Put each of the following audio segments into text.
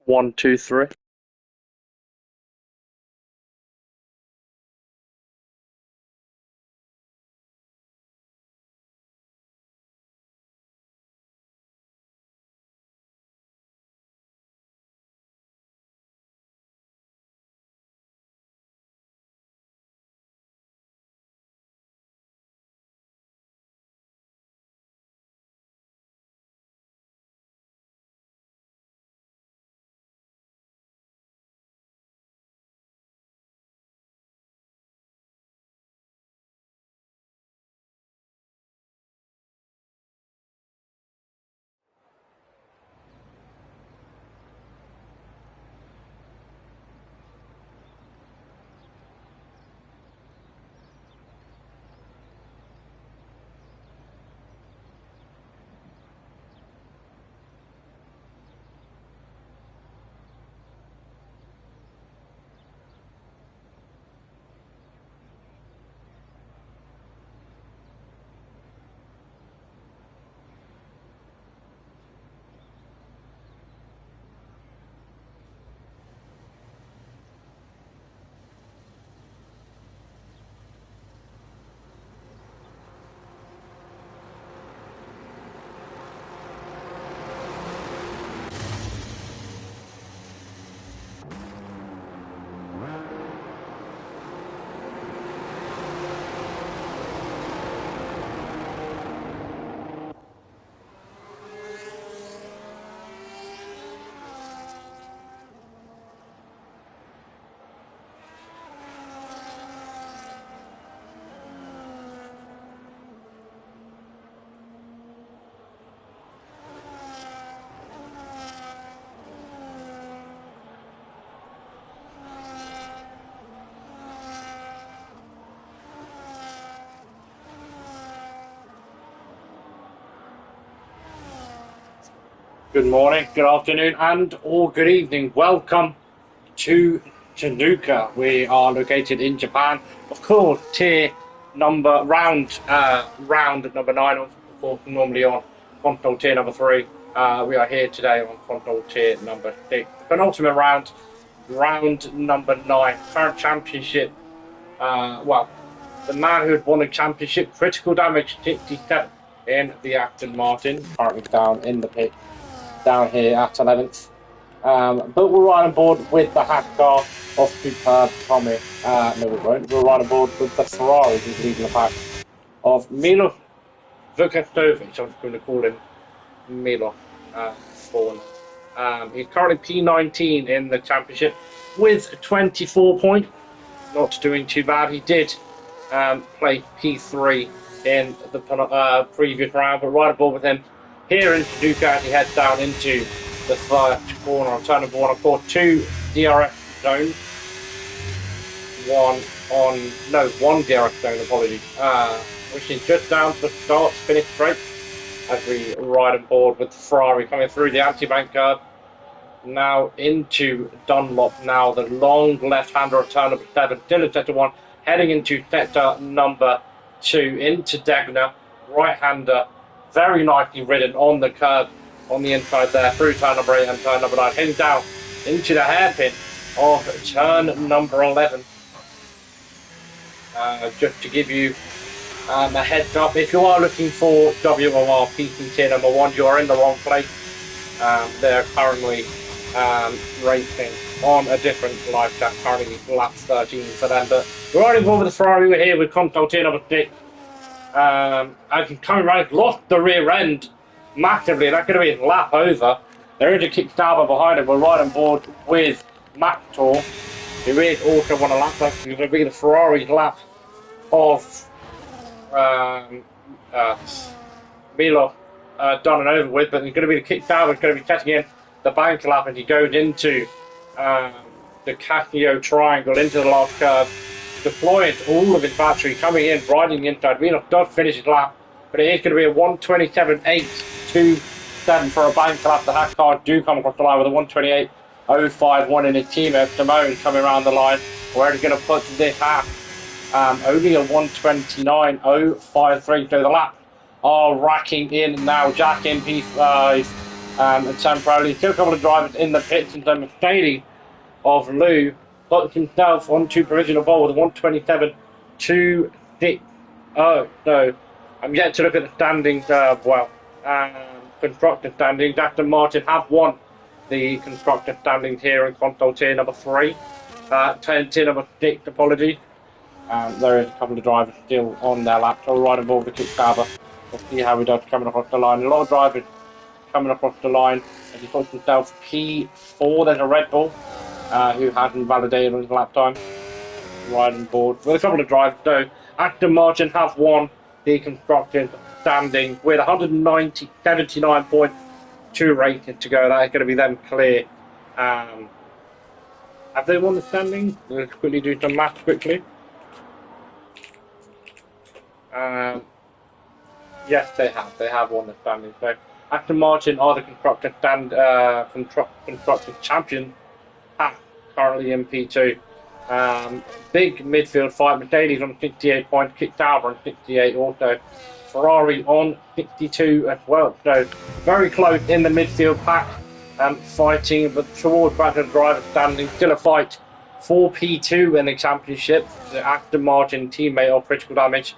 One, two, three. Good morning, good afternoon, and/or good evening. Welcome to Chinooka. We are located in Japan. Of course, round number 9, of course, normally on Continental tier number 3. We are here today on Continental tier number 6. Penultimate round number 9. Current championship. The man who had won the championship, critical damage 67 in the Aston Martin, currently down in the pit. Down here at 11th. But we're right on board with the hack car of Superb Tommy. No, we won't. We're right on board with the Ferrari who's leading the pack of Milo Vukastovic. I'm just going to call him Milo Spawn. He's currently P19 in the championship with 24 points. Not doing too bad. He did play P3 in the previous round, but right on board with him here in Chinooka as he heads down into the first corner on turn number 1. Of course, 2 DRS zones. One DRS zone, apologies. Which is just down to the start, finish straight as we ride on board with the Ferrari coming through the anti-bank curve. Now into Dunlop. Now the long left-hander of turn number 7, still in sector 1, heading into sector number 2, into Degner, right-hander. Very nicely ridden on the curb on the inside there through turn number 8 and turn number 9, heading down into the hairpin of turn number 11. Just to give you a heads up, if you are looking for WOR PC tier number 1, you are in the wrong place. They're currently racing on a different live chat, currently laps 13 for them. But we're already involved with the Ferrari. We're here with Continental tier number 6. As he's coming right, lost the rear end massively. That's going to be a lap over. There is a kick-stabber behind him. We're right on board with Mactor, who is also one of lap. That's going to be the Ferrari's lap of Milo done and over with. But it's going to be the kick-stabber. It's going to be setting in the bank lap as he goes into the Casio triangle, into the last curve, deploying all of his battery, coming in, riding the inside. Milos does finish his lap, but it is going to be a 1:27.827 for a bank lap. The hack cars do come across the line with a 1:28.051 in his teammate Simone coming around the line. Where he's going to put this half? Only a 1:29.053. So the laps are racking in now. Jack in P5, and temporarily. Still a couple of drivers in the pits, and then Mercedes of Lou got himself onto provisional pole with a 127.260. No, I'm yet to look at the standings. Constructor standings. Aston Martin have won the constructor standings here in console tier number 3. Tier number 6, apologies. There is a couple of drivers still on their lap, so right on board the kick-stabber. We'll see how he does coming across the line. A lot of drivers coming across the line as he puts himself P4. There's a Red Bull who hasn't validated on his lap time. Right on board. With a couple of drivers, though, Aston Martin have won the constructors standing with 179.2 rating to go. That is going to be them clear. Have they won the standing? Let's quickly do some maths quickly. Yes, they have. They have won the standing. So Aston Martin are the constructor champions. Currently in P2. Big midfield fight. Mercedes on 68 points. Kick-Sauber on 68 also. Ferrari on 62 as well. So very close in the midfield pack. Fighting, but towards back to the driver standing. Still a fight for P2 in the championship. The Aston Martin teammate of Critical Damage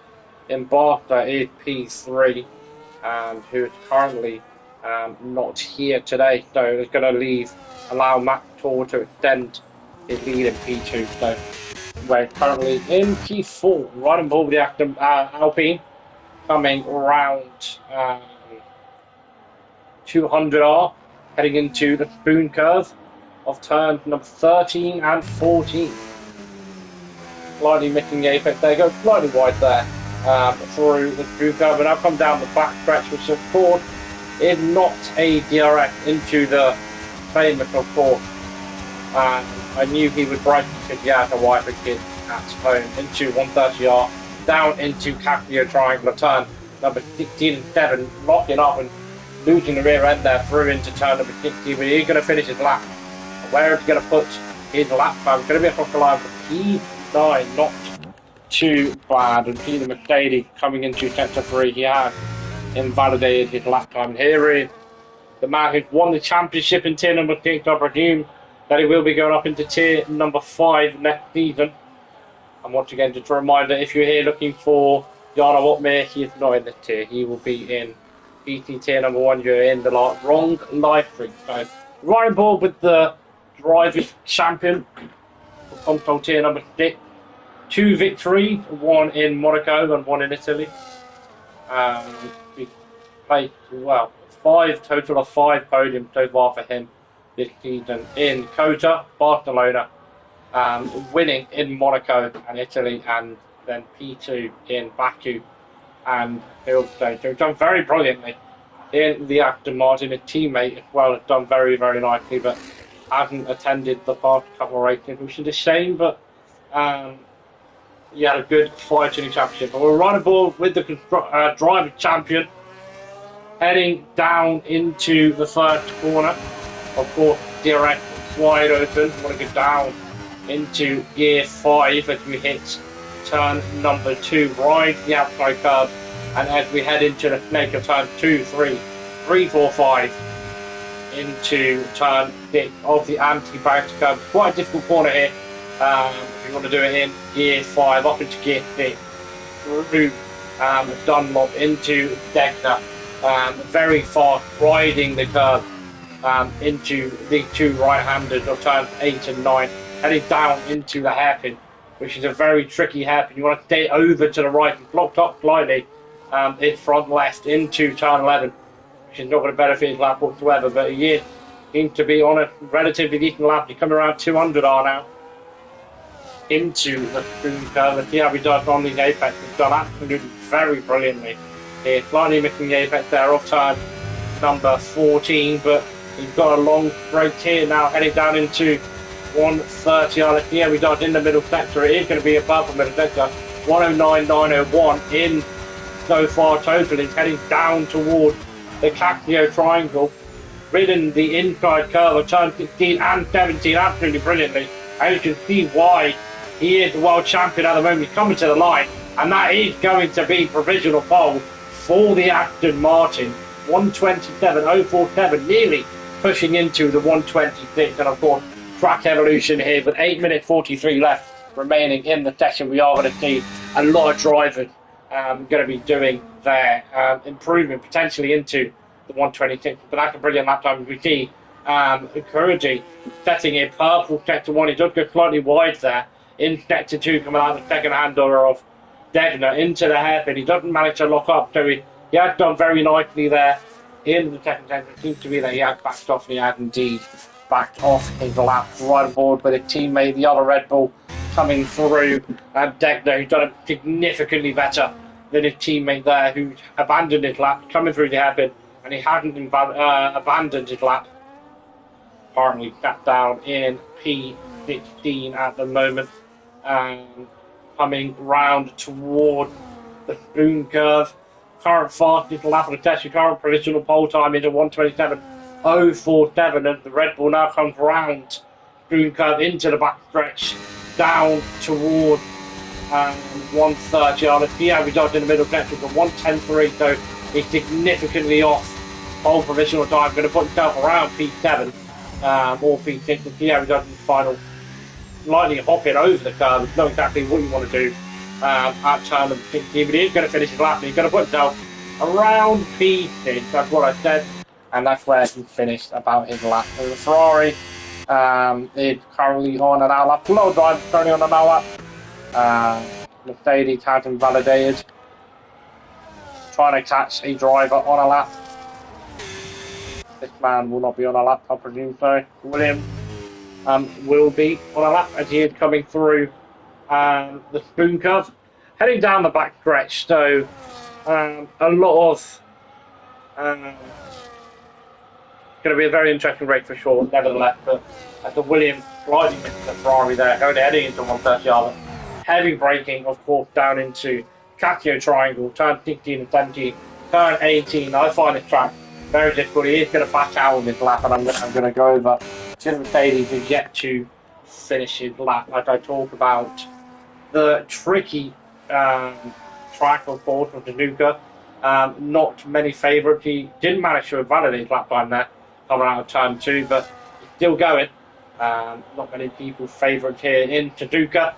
in Barker is P3, who is currently not here today. So it's going to allow Matt Tour to extend his lead in P2. So we're currently in P4, right on board with the Aston Alpine, coming around 200R, heading into the spoon curve of turn number 13 and 14. Slightly missing the apex there, go slightly wide there through the spoon curve, and I've come down the back stretch, which of course is not a DRS into the famous, of course. I knew he would break because he had a wife and kid at home into 130R, down into Caprio Triangle turn number 16 and 7, locking up and losing the rear end there through into turn number 60, but he's going to finish his lap. Where is he going to put his lap time? It's going to be across the line for P9, not too bad. And Peter Mercedes coming into sector 3, he has invalidated his lap time. Here is the man who's won the championship in tier number 6. I presume that he will be going up into tier number 5 next season. And once again, just a reminder, if you're here looking for Yana Watmere, he is not in this tier. He will be in PT tier number 1. You're in the wrong life stream. So right on board with the driving champion for console tier number 6. 2 victories, 1 in Monaco and 1 in Italy. He played, well, 5 total of 5 podiums so far for him this season in Kota, Barcelona, winning in Monaco and Italy, and then P2 in Baku and Silverstone. So he's done very brilliantly in the Aston Martin. His teammate as well has done very, very nicely, but hasn't attended the past couple of races, which is a shame, but he had a good fight in the championship. But we're right aboard with the driver champion, heading down into the first corner. Of course, direct wide open. Want to go down into gear 5 as we hit turn number 2, right the outside curve, and as we head into the snake of turn 2, 3, 4, 5, into turn 6 of the anti-bounce curve. Quite a difficult corner here. If you want to do it in gear 5, up into gear 6, through Dunlop into Degner, very fast, riding the curve into the 2 right-handers of turns 8 and 9, heading down into the hairpin, which is a very tricky hairpin. You want to stay over to the right and blocked up slightly in front left into turn 11, which is not going to benefit his lap whatsoever, but he seems to be on a relatively decent lap. He's coming around 200R now into the spoon curve, and see how he does on the apex. He's done absolutely very brilliantly here. Slightly missing the apex there off turn number 14, but he's got a long straight here now, heading down into 130R. Let's see how he does in the middle sector. It is going to be above the middle sector. 109.901 in so far total. He's heading down towards the Casio Triangle, ridden the inside curve of turn 16 and 17 absolutely brilliantly. And you can see why he is the world champion at the moment. He's coming to the line, and that is going to be provisional pole for the Aston Martin. 127.047, nearly pushing into the 126. And of course, track evolution here with 8 minutes 43 left remaining in the session. We are going to see a lot of drivers going to be doing their improvement potentially into the 126. But that's a brilliant lap time. We see Kurji setting a purple sector 1. He does go slightly wide there in sector 2, coming out of the second handler of Degner into the hairpin. He doesn't manage to lock up, so he has done very nicely there in the second sector. It seems to be that he has backed off, and he has indeed backed off his lap right aboard with a teammate, the other Red Bull, coming through. Degner, who's done it significantly better than his teammate there, who abandoned his lap, coming through the hairpin, and he hadn't abandoned his lap. Apparently sat down in P16 at the moment, coming round toward the spoon curve. Current fastest lap of the session, current provisional pole time into 127.047, and the Red Bull now comes round spoon curve into the back stretch, down toward 130. Let's see how we does in the middle sector, but 110.3, so he's significantly off pole provisional time. Going to put himself around P7 or P6 and see how he does in the final. Slightly hopping over the curve, it's not exactly what you want to do at turn number 16, but he is going to finish his lap, and he's going to put himself around P6, that's what I said, and that's where he finished about his lap. So the Ferrari is currently on an hour lap. A lot of drivers currently on an hour lap. Mercedes has him validated, trying to catch a driver on a lap. This man will not be on a lap, I presume so. Williams will be on a lap as he is coming through the spoon curve, heading down the back stretch. So a lot of going to be a very interesting race for sure, nevertheless. But as the Williams sliding into the Ferrari there, going heading into 130, heavy braking, of course, down into Casio Triangle, turn 16 and 17, turn 18. I find this track very difficult. He is going to back out on this lap, and I'm going to go over to the Mercedes, who's yet to finish his lap. As I talk about the tricky track, of course, of Suzuka. Not many favourites. He didn't manage to validate his lap time there, coming out of turn 2, but he's still going. Not many people favourites here in Suzuka.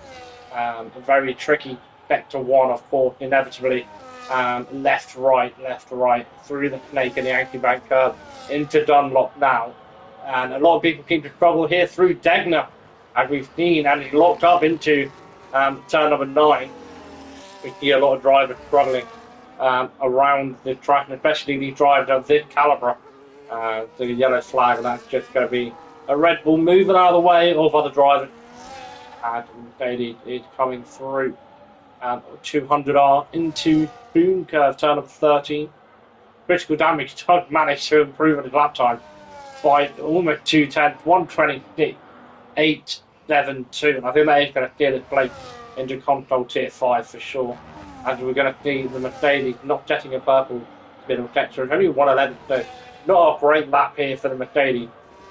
A very tricky sector 1, of course, inevitably. Left, right, through the snake and the anti-bank curve into Dunlop now. And a lot of people seem to struggle here through Degner, as we've seen, and he's locked up into turn number 9. We see a lot of drivers struggling around the track, and especially these drivers of this calibre. The yellow flag, and that's just going to be a Red Bull moving out of the way of other drivers. And Mercedes is coming through 200R into spoon curve, turn number 13. Critical damage does manage to improve on his lap time by almost 210, 126.872. And I think that is going to steer this place into console tier 5 for sure. As we're going to see the Mercedes not setting a purple middle sector. It's only 111, so not a great lap here for the Mercedes.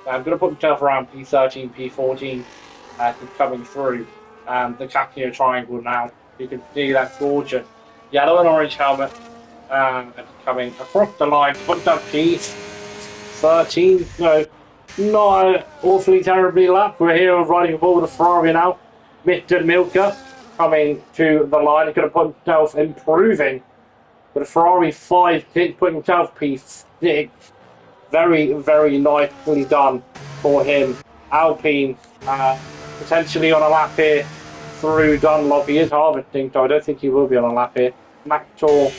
I'm going to put himself around P13, P14 as he's coming through the Casio Triangle now. You can see that gorgeous yellow and orange helmet coming across the line. Put up P13, so not an awfully terribly lap. We're here riding aboard with a Ferrari now. Mr. Milka coming to the line. He's going to put himself improving with a Ferrari 5-6, putting himself P6. Very, very nicely done for him. Alpine potentially on a lap here through Dunlop. He is harvesting, so I don't think he will be on a lap here. McTour,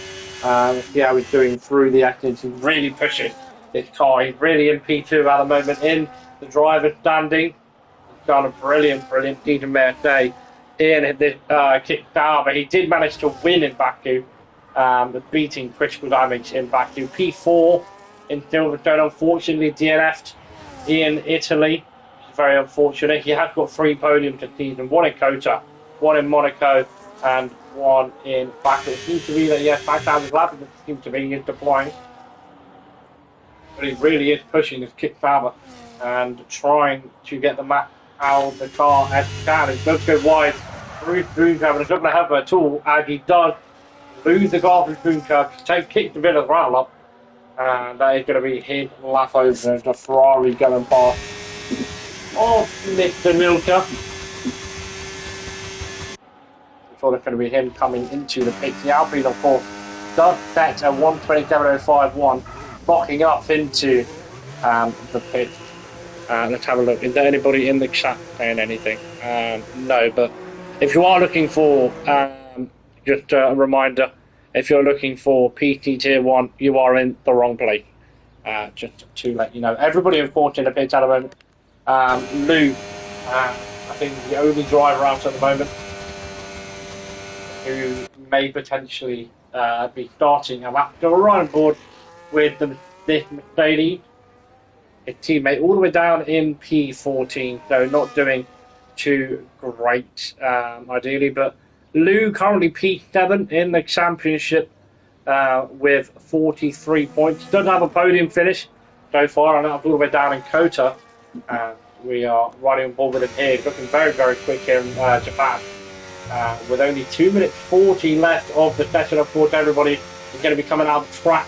see how he's doing through the accidents. He's really pushing this car. He's really in P2 at the moment in the driver's standing. He's done a brilliant season, may I say, in this kick-down, but he did manage to win in Baku, beating critical damage in Baku. P4 in Silverstone, unfortunately DNF'd in Italy. Very unfortunate. He has got 3 podiums this season, 1 in Kota, 1 in Monaco, and 1 in Baku. It seems to be that, yes, back down his lap, it seems to be he is deploying. But he really is pushing his kick power and trying to get the map out of the car as he can. He does go wide through Spoon Curve, and it's not going to help him at all, as he does lose the car from Spoon Curve, kick the bit of the rattle up, And that is going to be his lap over the Ferrari going past of Mr. Milka. So that's going to be him coming into the pits. The Alpine, of course, does set a 1:27.051, locking up into the pit. Let's have a look. Is there anybody in the chat saying anything? No, but if you are looking for, just a reminder, if you're looking for PT Tier 1, you are in the wrong place. Just to let you know. Everybody, of course, in the pits at the moment. Lou, I think the only driver out at the moment who may potentially be starting a lap to run board with this Mercedes. His teammate all the way down in P14, so not doing too great, ideally. But Lou currently P7 in the championship with 43 points. Doesn't have a podium finish so far, and that's all the way down in Kota. We are running on board with him here, looking very, very quick here in Japan. With only 2 minutes 40 left of the session, of course, everybody is going to be coming out of the track,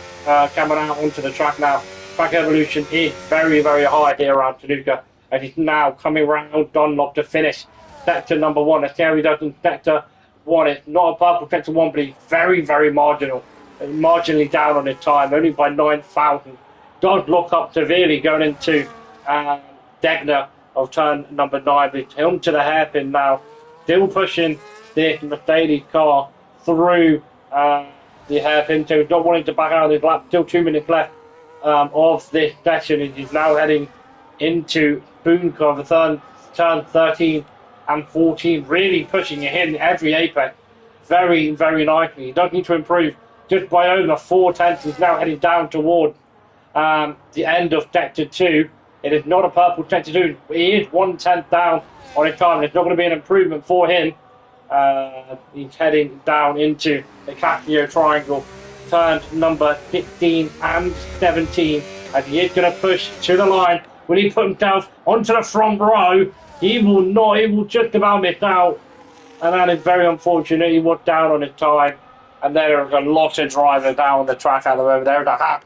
coming out onto the track now. Track evolution is very, very high here around Suzuka, and he's now coming round Dunlop to finish sector number 1. As Terry does in sector 1, it's not a purple sector 1, but he's very, very marginally down on his time, only by 9,000. Does look up severely going into Degner of turn number 9, but it's him to the hairpin now. Still pushing this Mercedes car through the hairpin, so not wanting to back out of his lap. Still 2 minutes left of this session. He's now heading into Spoon Cover, turn 13 and 14, really pushing it in every apex very, very nicely. He does need to improve just by over 4 tenths. He's now heading down towards the end of sector 2. It is not a purple sector 2. He is 1 tenth down on his time. It's not going to be an improvement for him. He's heading down into the Casio Triangle, turn number 16 and 17, and he is going to push to the line. Will he put himself onto the front row? He will not. He will just about miss out, and that is very unfortunate. He was down on his time, and there are a lot of drivers down the track at the moment. There's a hat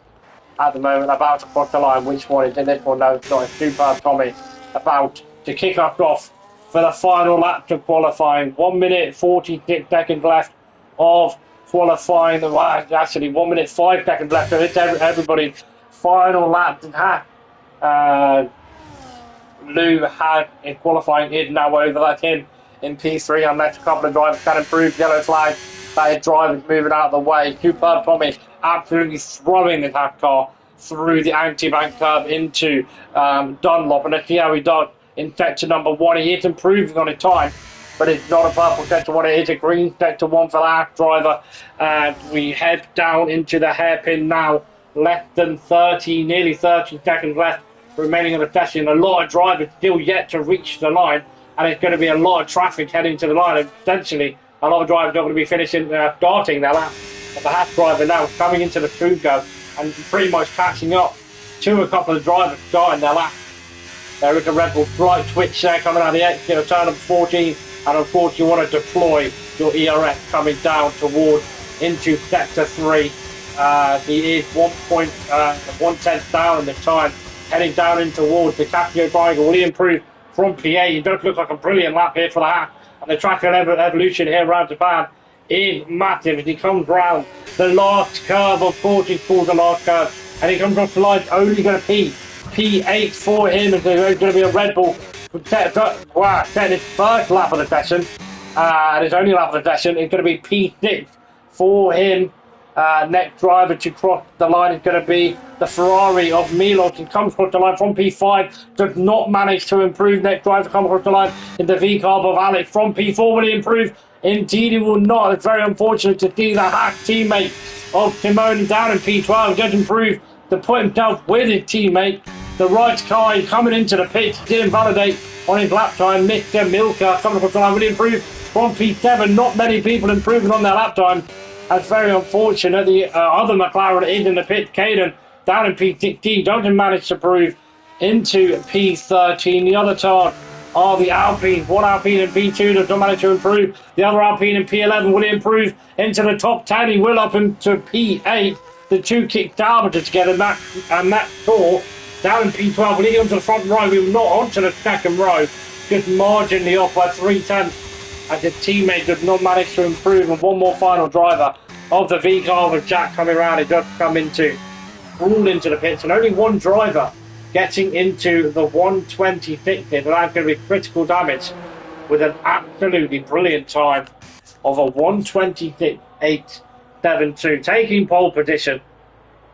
at the moment about to cross the line. Which one is in this one? No, it's not. It's Superb Tommy about to kick us off for the final lap to qualifying. 1 minute 46 seconds left of qualifying. Well, actually 1 minute 5 seconds left. So it's everybody's final lap. Lou had in qualifying is now over. That's him in P3, unless a couple of drivers can improve. Yellow flag. That driver's moving out of the way. Superb Tommy absolutely throwing the that car through the anti-bank curve into Dunlop, and let's see how he does in sector number 1. He is improving on his time, but it's not a purple sector 1, it is a green sector 1 for that driver. And we head down into the hairpin now. Less than 30, nearly 30 seconds left remaining of the session. A lot of drivers still yet to reach the line, and it's going to be a lot of traffic heading to the line, and potentially a lot of drivers are going to be finishing, starting their lap. But the Haas driver now coming into the food go and pretty much catching up to a couple of drivers starting their lap. There is a Red Bull slight twitch there coming out of the exit of turn number 14, and of course you want to deploy your ERS coming down towards into sector 3. He is 1.1 down in the time, heading down in towards the Casio Triangle. Will he improve from P8? He does look like a brilliant lap here for the Haas, and the track evolution here around Japan is massive as he comes round the last curve. Of course he's called the last curve, and he comes off the line only going to P8 for him, and there's going to be a Red Bull setting his first lap of the session, and his only lap of the session. It's going to be P6 for him. Next driver to cross the line is going to be the Ferrari of Milos. He comes across the line from P5, does not manage to improve. Next driver to come across the line in the V-Carb of Alex from P4. Will he improve? Indeed he will not. It's very unfortunate to see the hack teammate of Simone down in P12. He does improve to put himself with his teammate. The right car coming into the pit didn't validate on his lap time. Mr. Milka coming across the line. Will he improve from P7? Not many people improving on their lap time. That's very unfortunate. The other McLaren is in the pit. Caden down in P16 doesn't manage to improve into P13. The other two are the Alpines. One Alpine in P2 does not manage to improve. The other Alpine in P11 will improve into the top 10. He will up into P8. the two kicked arbiter together, Matt and Matt Tor down in P12, leading onto the front row. We were not onto the second row, just marginally off by 3/10, as his teammate did not manage to improve. And one more final driver of the V car with Jack coming around. It does come into all into the pits, and only one driver getting into the 126, and that's going to be critical damage with an absolutely brilliant time of a 126.872, taking pole position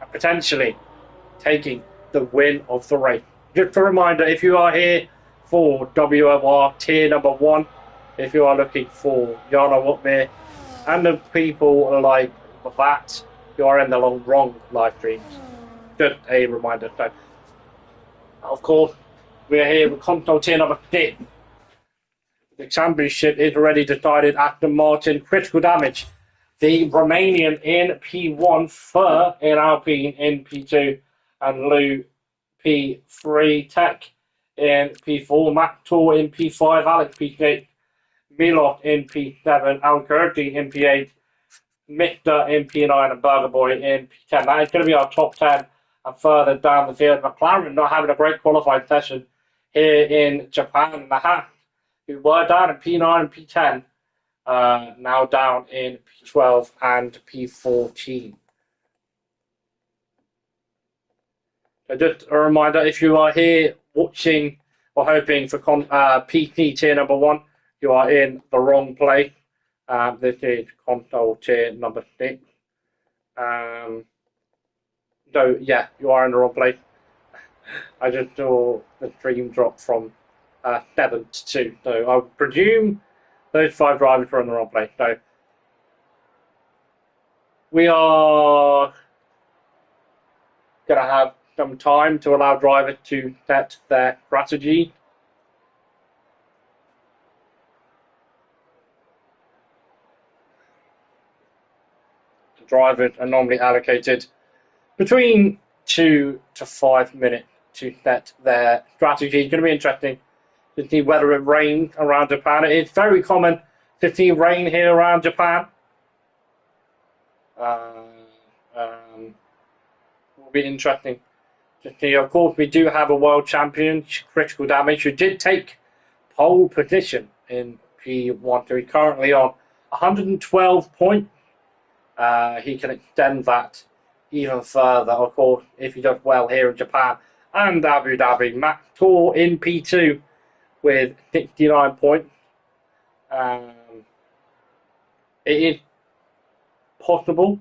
and potentially taking the win of the race. Just a reminder, if you are here for WOR tier number 1, if you are looking for Yana Whatmere and the people like that, you are in the wrong live streams. Just a reminder. So, of course, we are here with console tier number 6. The championship is already decided after Martin critical damage. The Romanian in P1, Fur in Alpine in P2, and Lou P3, Tech in P4, Matt Tour in P5, Alex P6, Milot in P7, Alberti in P8, Mr. in P9, and Burger Boy in P10. That is going to be our top 10. And further down the field, McLaren not having a great qualified session here in Japan. The Haas, who were down in P9 and P10, now down in P12 and P14. So just a reminder, if you are here watching or hoping for PT tier number 1, you are in the wrong place. This is console tier number 6. So yeah, you are in the wrong place. I just saw the stream drop from 7 to 2. So I would presume those 5 drivers were in the wrong place. So we are going to have some time to allow drivers to set their strategy. The drivers are normally allocated between 2 to 5 minutes to set their strategy. It's going to be interesting to see whether it rains around Japan. It's very common to see rain here around Japan. Will be interesting to see. Of course, we do have a world champion, critical damage, who did take pole position in P1. So he's currently on 112 points. He can extend that even further, of course, if he does well here in Japan and Abu Dhabi. Matt Tour in P2 with 69 points. It is possible.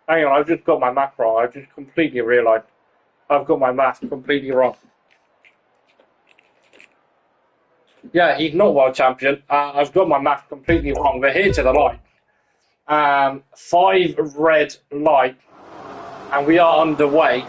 Hang on, I've just got my math wrong. I've just completely realised I've got my math completely wrong. Yeah, he's not world champion. I've got my math completely wrong. They're here to the light. 5 red light, and we are underway.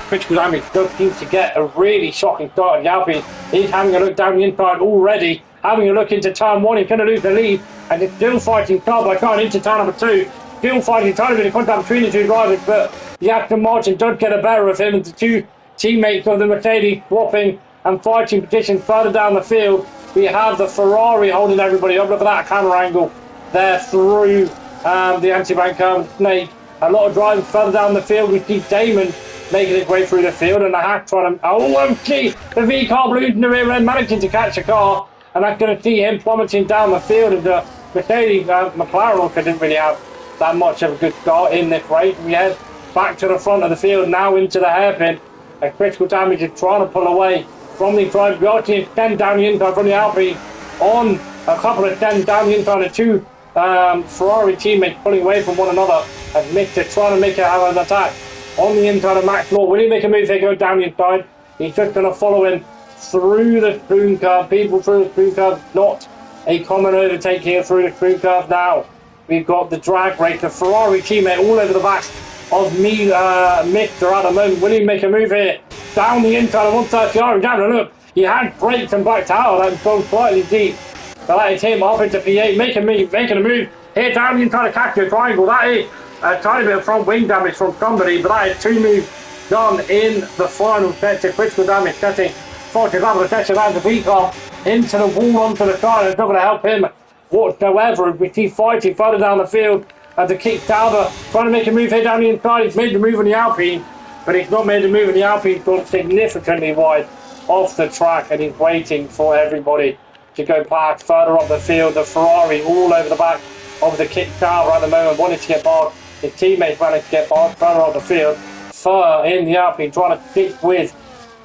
Critical damage does seem to get a really shocking start. Yalpin is having a look down the inside already, having a look into turn 1. He's going to lose the lead, and it's still fighting car by car into turn number 2. Still fighting a tiny bit of contact between the two drivers, but the Aston Martin does get a better of him, and the two teammates of the Mercedes swapping and fighting positions further down the field. We have the Ferrari holding everybody up. Look at that camera angle there through the anti-bank curve snake. A lot of drivers further down the field. We see Damon making his way through the field, and the Hack trying to... Oh, gee! The V car blew in the rear end, managing to catch a car, and that's going to see him plummeting down the field. And the Mercedes McLaren didn't really have that much of a good start in this race. We head back to the front of the field, now into the hairpin, and critical damage is trying to pull away from the drive. We are seeing 10 down the inside from the Alpine, on a couple of 10 down the inside of two Ferrari teammates pulling away from one another, and Mick trying to make it have an attack on the inside of Max Law. Will he make a move? They go down the inside. He's just going to follow him through the spoon curve. People through the spoon curve, not a common overtake here through the spoon curve now. We've got the drag race, the Ferrari teammate all over the back of Mick at the moment. Will he make a move here? Down the inside of 130. Down and look. He had brakes and backed out. That's gone slightly deep. But that is him up into P8, making a move here down the inside of Casco Triangle. That is a tiny bit of front wing damage from somebody, but that is 2 moves done in the final set. Critical damage setting 40 lap of the session out of the week off into the wall onto the side. It's not going to help him whatsoever. We see fighting further down the field at the kick Dauber, trying to make a move here down the inside. He's made the move on the Alpine, but he's not made the move on the Alpine. He's gone significantly wide off the track, and he's waiting for everybody to go past further up the field. The Ferrari all over the back of the kick Dauber at the moment, wanting to get past. His teammates managed to get past further up the field. Fur in the Alpine trying to stick with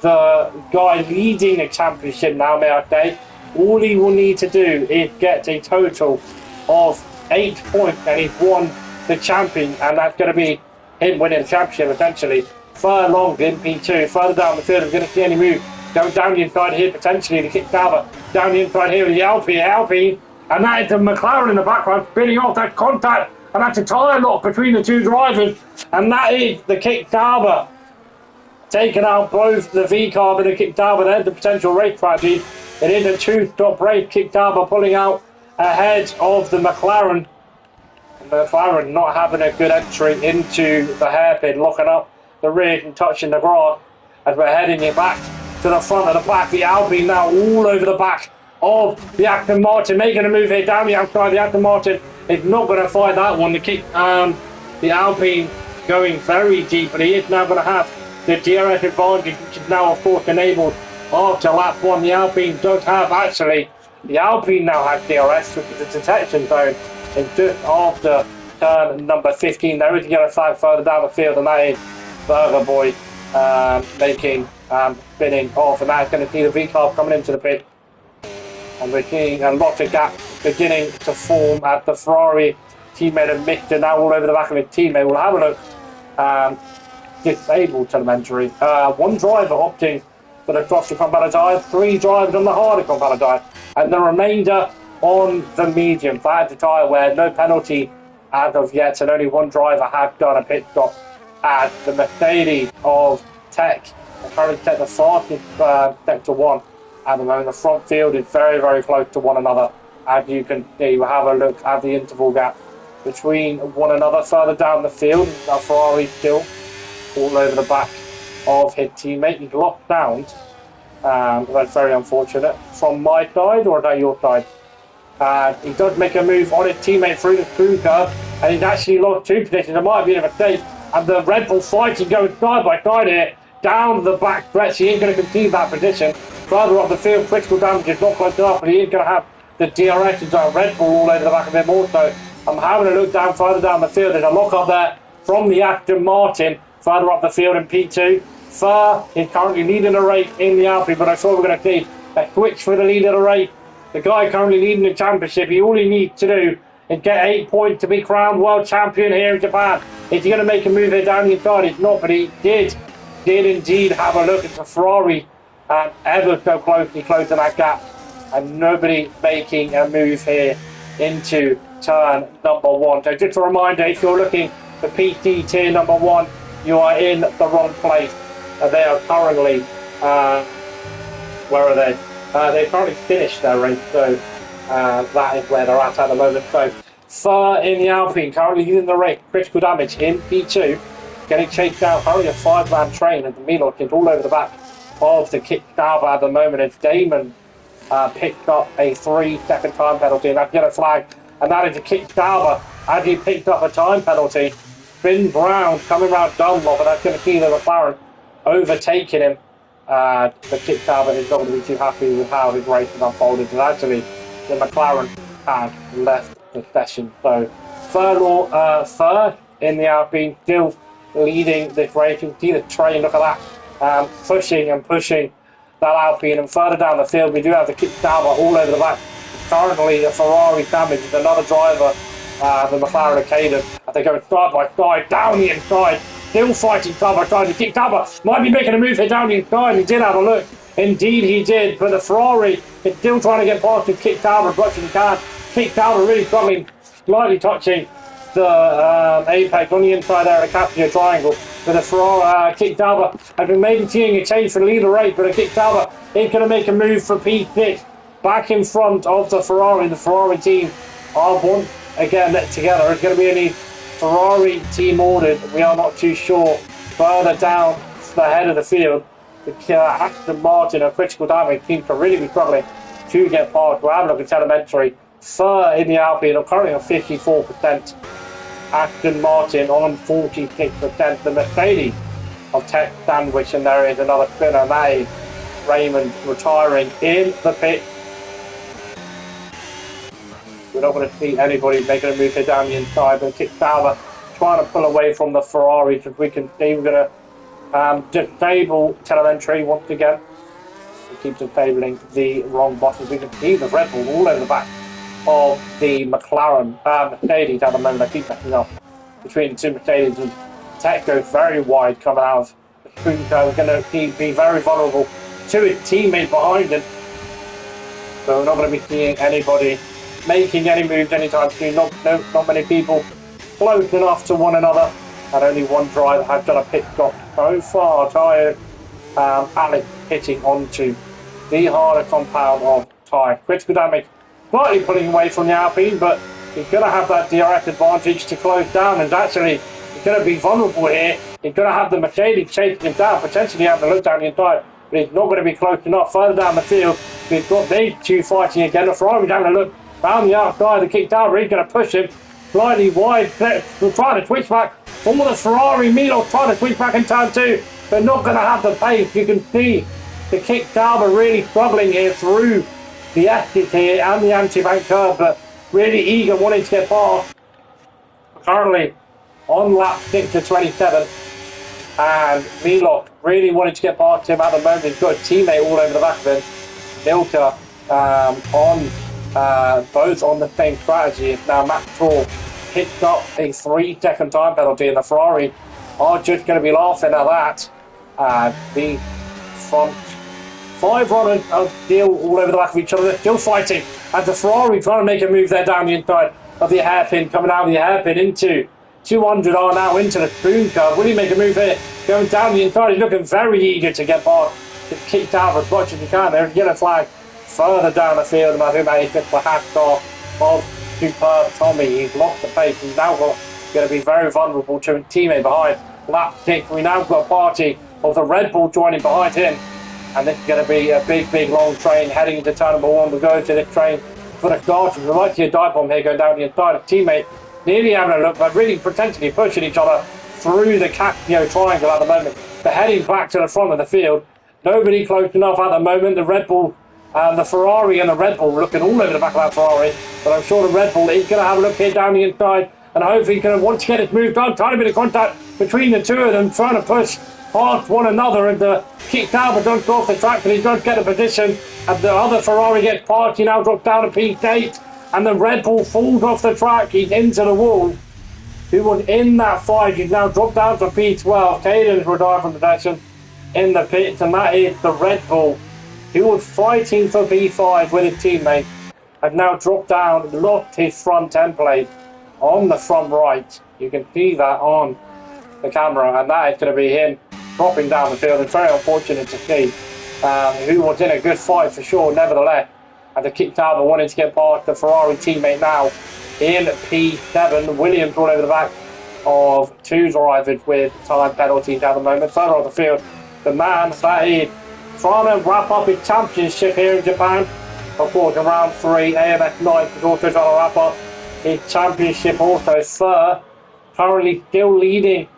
the guy leading the championship now, may I say. All he will need to do is get a total of 8 points and he's won the champion, and that's going to be him winning the championship essentially. Furlong in P2, further down the field, we're going to see any move going down the inside here, potentially the kick Dauber down the inside here with the Alpine, and that is the McLaren in the background spinning off. That contact, and that's a tyre lock between the two drivers, and that is the kick Dauber taking out both the V-Carb and the kick Dauber. There's the potential race strategy. It is a two-stop race. Kick Dauber pulling out ahead of the McLaren. The McLaren not having a good entry into the hairpin, locking up the rear and touching the grass as we're heading it back to the front of the back. The Alpine now all over the back of the Aston Martin, making a move here down the outside. The Aston Martin is not going to fight that one. The Alpine going very deep, but he is now going to have the DRS advantage, which is now of course enabled after lap 1. The Alpine does have, actually, the Alpine now has DRS, which is a detection zone, and just after turn number 15 there is a yellow flag further down the field, and that is Burger Boy spinning off, and that's going to see the V-Carb coming into the pit, and we're seeing a lot of gap beginning to form at the Ferrari teammate of Mr. now all over the back of his teammate. We'll have a look. Disabled telemetry. One driver opting for the softer compound tyre, 3 drivers on the harder compound tyre, and the remainder on the medium. That's a tyre where no penalty as of yet, and only one driver has done a pit stop at the Mercedes of Tech. Currently Tech the fastest sector 1 at the moment. The front field is very, very close to one another. As you can see, we'll have a look at the interval gap between one another further down the field. Ferrari still all over the back of his teammate. He's locked down. That's very unfortunate. From my side, or is that your side? He does make a move on his teammate through the screw curve, and he's actually lost 2 positions. It might have been a mistake. And the Red Bull fighting going side by side here down the back stretch. He ain't going to concede that position. Further up the field, critical damage is not close enough, but he is going to have the DRS and Red Bull all over the back of him also. I'm having a look down further down the field. There's a lock up there from the Aston Martin further up the field in P2. Fur is currently leading the race in the Alpine, but I thought we were going to see a switch for the lead of the race. The guy currently leading the championship, all he needs to do is get 8 points to be crowned world champion here in Japan. Is he going to make a move here down the inside? He's not, but he did indeed have a look at the Ferrari ever so closely closing that gap, and nobody making a move here into turn number 1. So just a reminder, if you're looking for PT tier number 1, you are in the wrong place. They are currently, where are they? They've currently finished their race, so that is where they're at the moment. So Fur in the Alpine, currently leading the race, critical damage in P2, getting chased down, currently a 5-man train, and the Milok is all over the back of the kick Dauber at the moment. As Damon picked up a 3-second time penalty, and that's yellow flag, and that is a kick Dauber as he picked up a time penalty. Finn Brown coming around Dunlop, and that's going to see the McLaren overtaking him. The kick Dauber is not going to be too happy with how his race has unfolded, and actually the McLaren has left the session. So Fur in the Alpine still leading this race. You can see the train, look at that, pushing that Alpine, and further down the field we do have the kick Dauber all over the back. Currently a Ferrari damage with another driver, the McLaren Academy, as they go side by side down the inside, still fighting side by side. The kick Dauber might be making a move here down the inside. He did have a look, indeed he did, but the Ferrari is still trying to get past the kick Dauber as much as he can. Kick Dauber really struggling, slightly touching the apex on the inside there of the Caprio triangle. But the Ferrari kick Dauber has been maybe seeing a change for the leader race, but the kick Dauber is going to make a move for P6 back in front of the Ferrari. The Ferrari team are once again together. It's going to be any Ferrari team ordered, we are not too sure. Further down the head of the field, the Aston Martin of critical damage seems to really be struggling to get past. We'll have a look at telemetry. Fur in the Alpine are currently on 54%. Aston Martin on 46%. The Mercedes of Tech Sandwich, and there is another spinner. And that is Raymond retiring in the pit. We're not going to see anybody making a move here down the inside. And Kit Sauber trying to pull away from the Ferraris. As we can see, we're going to disable telemetry once again. We keep disabling the wrong buttons. We can see the Red Bull all over the back of the McLaren Mercedes at the moment. I keep messing up between the two Mercedes, and Tech goes very wide coming out of the spoon curve. We're going to be very vulnerable to his teammate behind him. So we're not going to be seeing anybody making any moves anytime soon. Not many people close enough to one another, and only one driver has done a pit stop so far. Tyre Alex hitting onto the harder compound of tyre. Critical damage slightly pulling away from the Alpine, but he's going to have that DRS advantage to close down, and actually he's going to be vulnerable here. He's going to have the Mercedes chasing him down, potentially having a look down the inside, but he's not going to be close enough. Further down the field, we've got these two fighting again. The Ferrari's having a look round the outside. The kick down, he's going to push him slightly wide. We're trying to switch back for the Ferrari. Milo trying to switch back in turn two, but not going to have the pace. You can see the kick down really struggling here through the exit here and the anti-bank curve, but really eager, wanting to get past. Currently on lap 6 to 27, and Milot really wanted to get past him at the moment. He's got a teammate all over the back of him. Milka both on the same strategy. Now Matt Troll picked up a 3-second time penalty, and the Ferrari are just going to be laughing at that. The front 5 runners are still all over the back of each other. They're still fighting, and the Ferrari trying to make a move there down the inside of the hairpin, coming out of the hairpin into 200 are now into the spoon curve. Will he make a move here? Going down the inside, he's looking very eager to get past. He's kicked out as much as he can. There's a yellow flag further down the field, and I think that is just the hat of Superb Tommy. He's lost the pace. He's now going to be very vulnerable to a teammate behind. Lap 6, we now got a party of the Red Bull joining behind him. And this is going to be a big, long train heading into turn number 1. We'll go to this train for the caution. We might see a dive bomb here going down the inside. A teammate nearly having a look, but really potentially pushing each other through the Casio triangle at the moment. They're heading back to the front of the field. Nobody close enough at the moment. The Red Bull, the Ferrari and the Red Bull looking all over the back of that Ferrari. But I'm sure the Red Bull is going to have a look here down the inside, and hopefully he's going to want to get it moved on. Trying to bit of contact between the two of them, trying to push past one another, and the kick down but don't go off the track, but he does get a position, and the other Ferrari gets past. He now drops down to P8, and the Red Bull falls off the track. He's into the wall. Who was in that fight, he's now dropped down to P12. Caden's retired from the session in the pits, and that is the Red Bull, who was fighting for P5 with his teammate, has now dropped down, lost his front end plate on the front right. You can see that on the camera, and that is going to be him dropping down the field. It's very unfortunate to see, who was in a good fight for sure, nevertheless. And the kick down, wanting to get past the Ferrari teammate now in P7. Williams all over the back of 2 drivers with time penalties at the moment. Further on the field, the man that is trying to wrap up his championship here in Japan. Of course, in round 3, AMS Knight is also trying to wrap up his championship also. Sir, currently still leading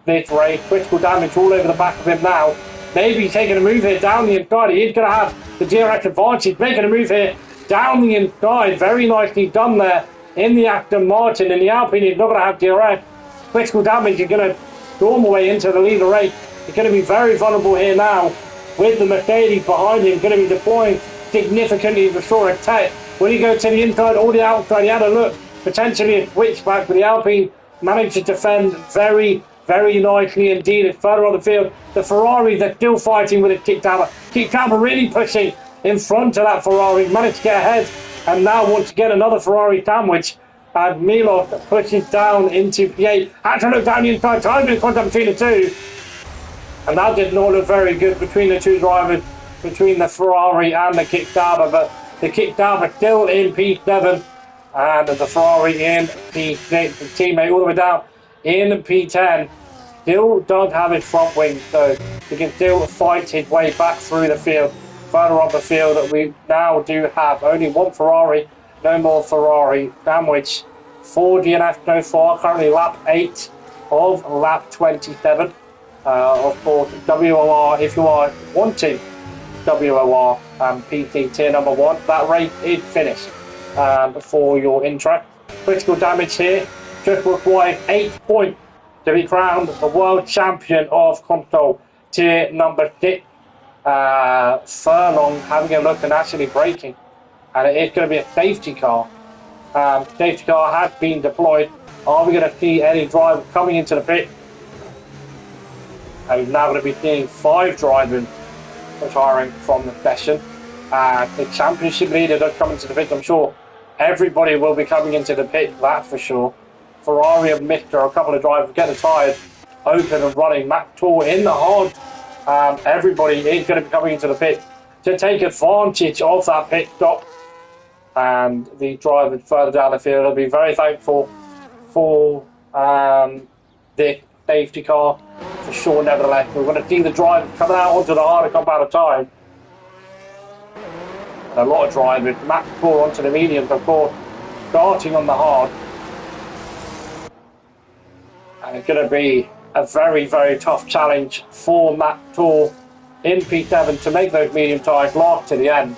this race. Critical damage all over the back of him now. Maybe taking a move here down the inside. He is going to have the DRS advantage. Making a move here down the inside. Very nicely done there in the Aston Martin. And the Alpine is not going to have DRS. Critical damage is going to storm away into the leader race. He's going to be very vulnerable here now with the Mercedes behind him. Going to be deploying significantly before a tech. Will he go to the inside or the outside? He had a look. Potentially a switchback, but the Alpine managed to defend very nicely indeed. It's further on the field. The Ferrari, they're still fighting with a kick down. Kick down really pushing in front of that Ferrari. Managed to get ahead and now wants to get another Ferrari sandwich. And Milo pushes down into P8. Had to look down the inside. Time in contact between the two. And that did not look very good between the two drivers, between the Ferrari and the kick down. But the kick down still in P7. And the Ferrari in P6. The teammate all the way down in P10 still does have his front wing, so he can still fight his way back through the field. Further up the field, that we now do have only one Ferrari, no more Ferrari sandwich for DNF so far. Currently lap 8 of lap 27. Of course, WOR, if you are wanting WOR PT tier number 1, that race is finished for your intro. Critical damage here just requires 8 points to be crowned the world champion of console tier number 6. Furlong having a look and actually braking, and it is going to be a safety car. Safety car has been deployed. Are we going to see any drivers coming into the pit? And we're now going to be seeing 5 drivers retiring from the session. The championship leader does come into the pit. I'm sure everybody will be coming into the pit, that's for sure. Ferrari and Mister, a couple of drivers get the tyres open and running. Matt Tour in the hard. Everybody is going to be coming into the pit to take advantage of that pit stop. And the drivers further down the field will be very thankful for the safety car, for sure. Nevertheless, we're going to see the drivers coming out onto the harder compound time. And a lot of drivers, Matt Tour onto the mediums, of course, starting on the hard. And it's going to be a very, very tough challenge for Matt Tour in P7 to make those medium tyres last to the end.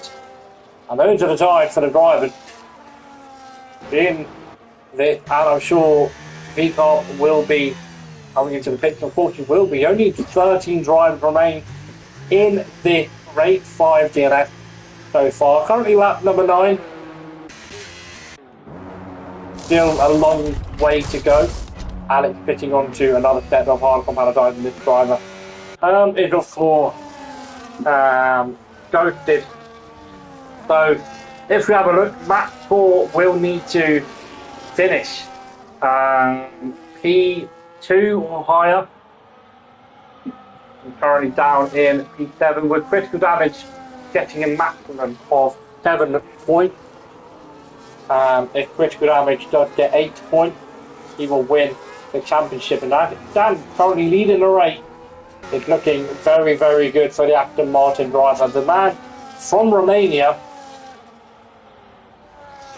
And those are the tyres for the drivers in this, and I'm sure VCOP will be coming into the pit. Of course, it will be. Only 13 drivers remain in this race 5 DNF so far. Currently lap number 9. Still a long way to go. Alex pitting onto another set of hard compound tyres, and this driver is of course ghosted. So if we have a look, Matt Tour will need to finish P2 or higher. He's currently down in P7 with critical damage getting a maximum of 7 points. If critical damage does get 8 points, he will win the championship. And as it stands, currently leading the race, it's looking very, very good for the Aston Martin driver. The man from Romania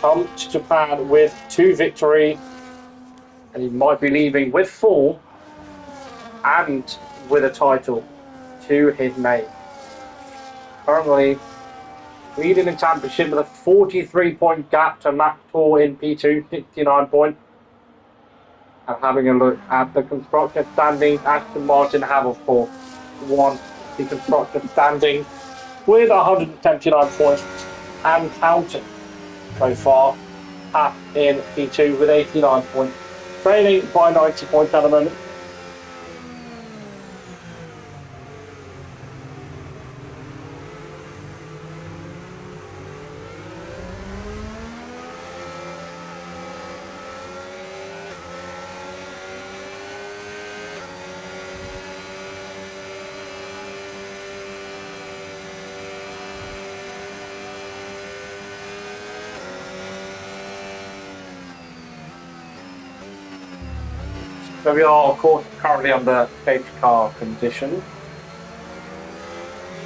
come to Japan with 2 victories, and he might be leaving with 4 and with a title to his name. Currently leading the championship with a 43-point gap to Matt Tour in P2, 69 points. And having a look at the constructor standings, Aston Martin have of course won the constructor standings with 179 points and counting so far up in P2 with 89 points, trailing by 90 points at the moment. So we are, of course, currently under safety car conditions,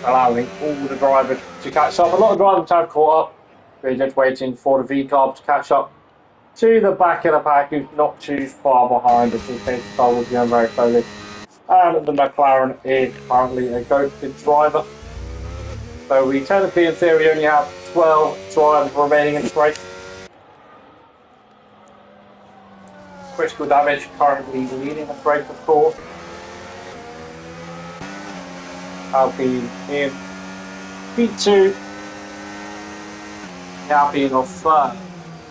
allowing all the drivers to catch up. A lot of drivers have caught up. We're just waiting for the V-Carb to catch up to the back of the pack, who's not too far behind us. The safety car will be on very slowly. And the McLaren is currently a ghosted driver. So we technically, in theory, only have 12 drivers remaining in this race. Critical damage currently leading the race, of course. Alpine in P2. Alpine of third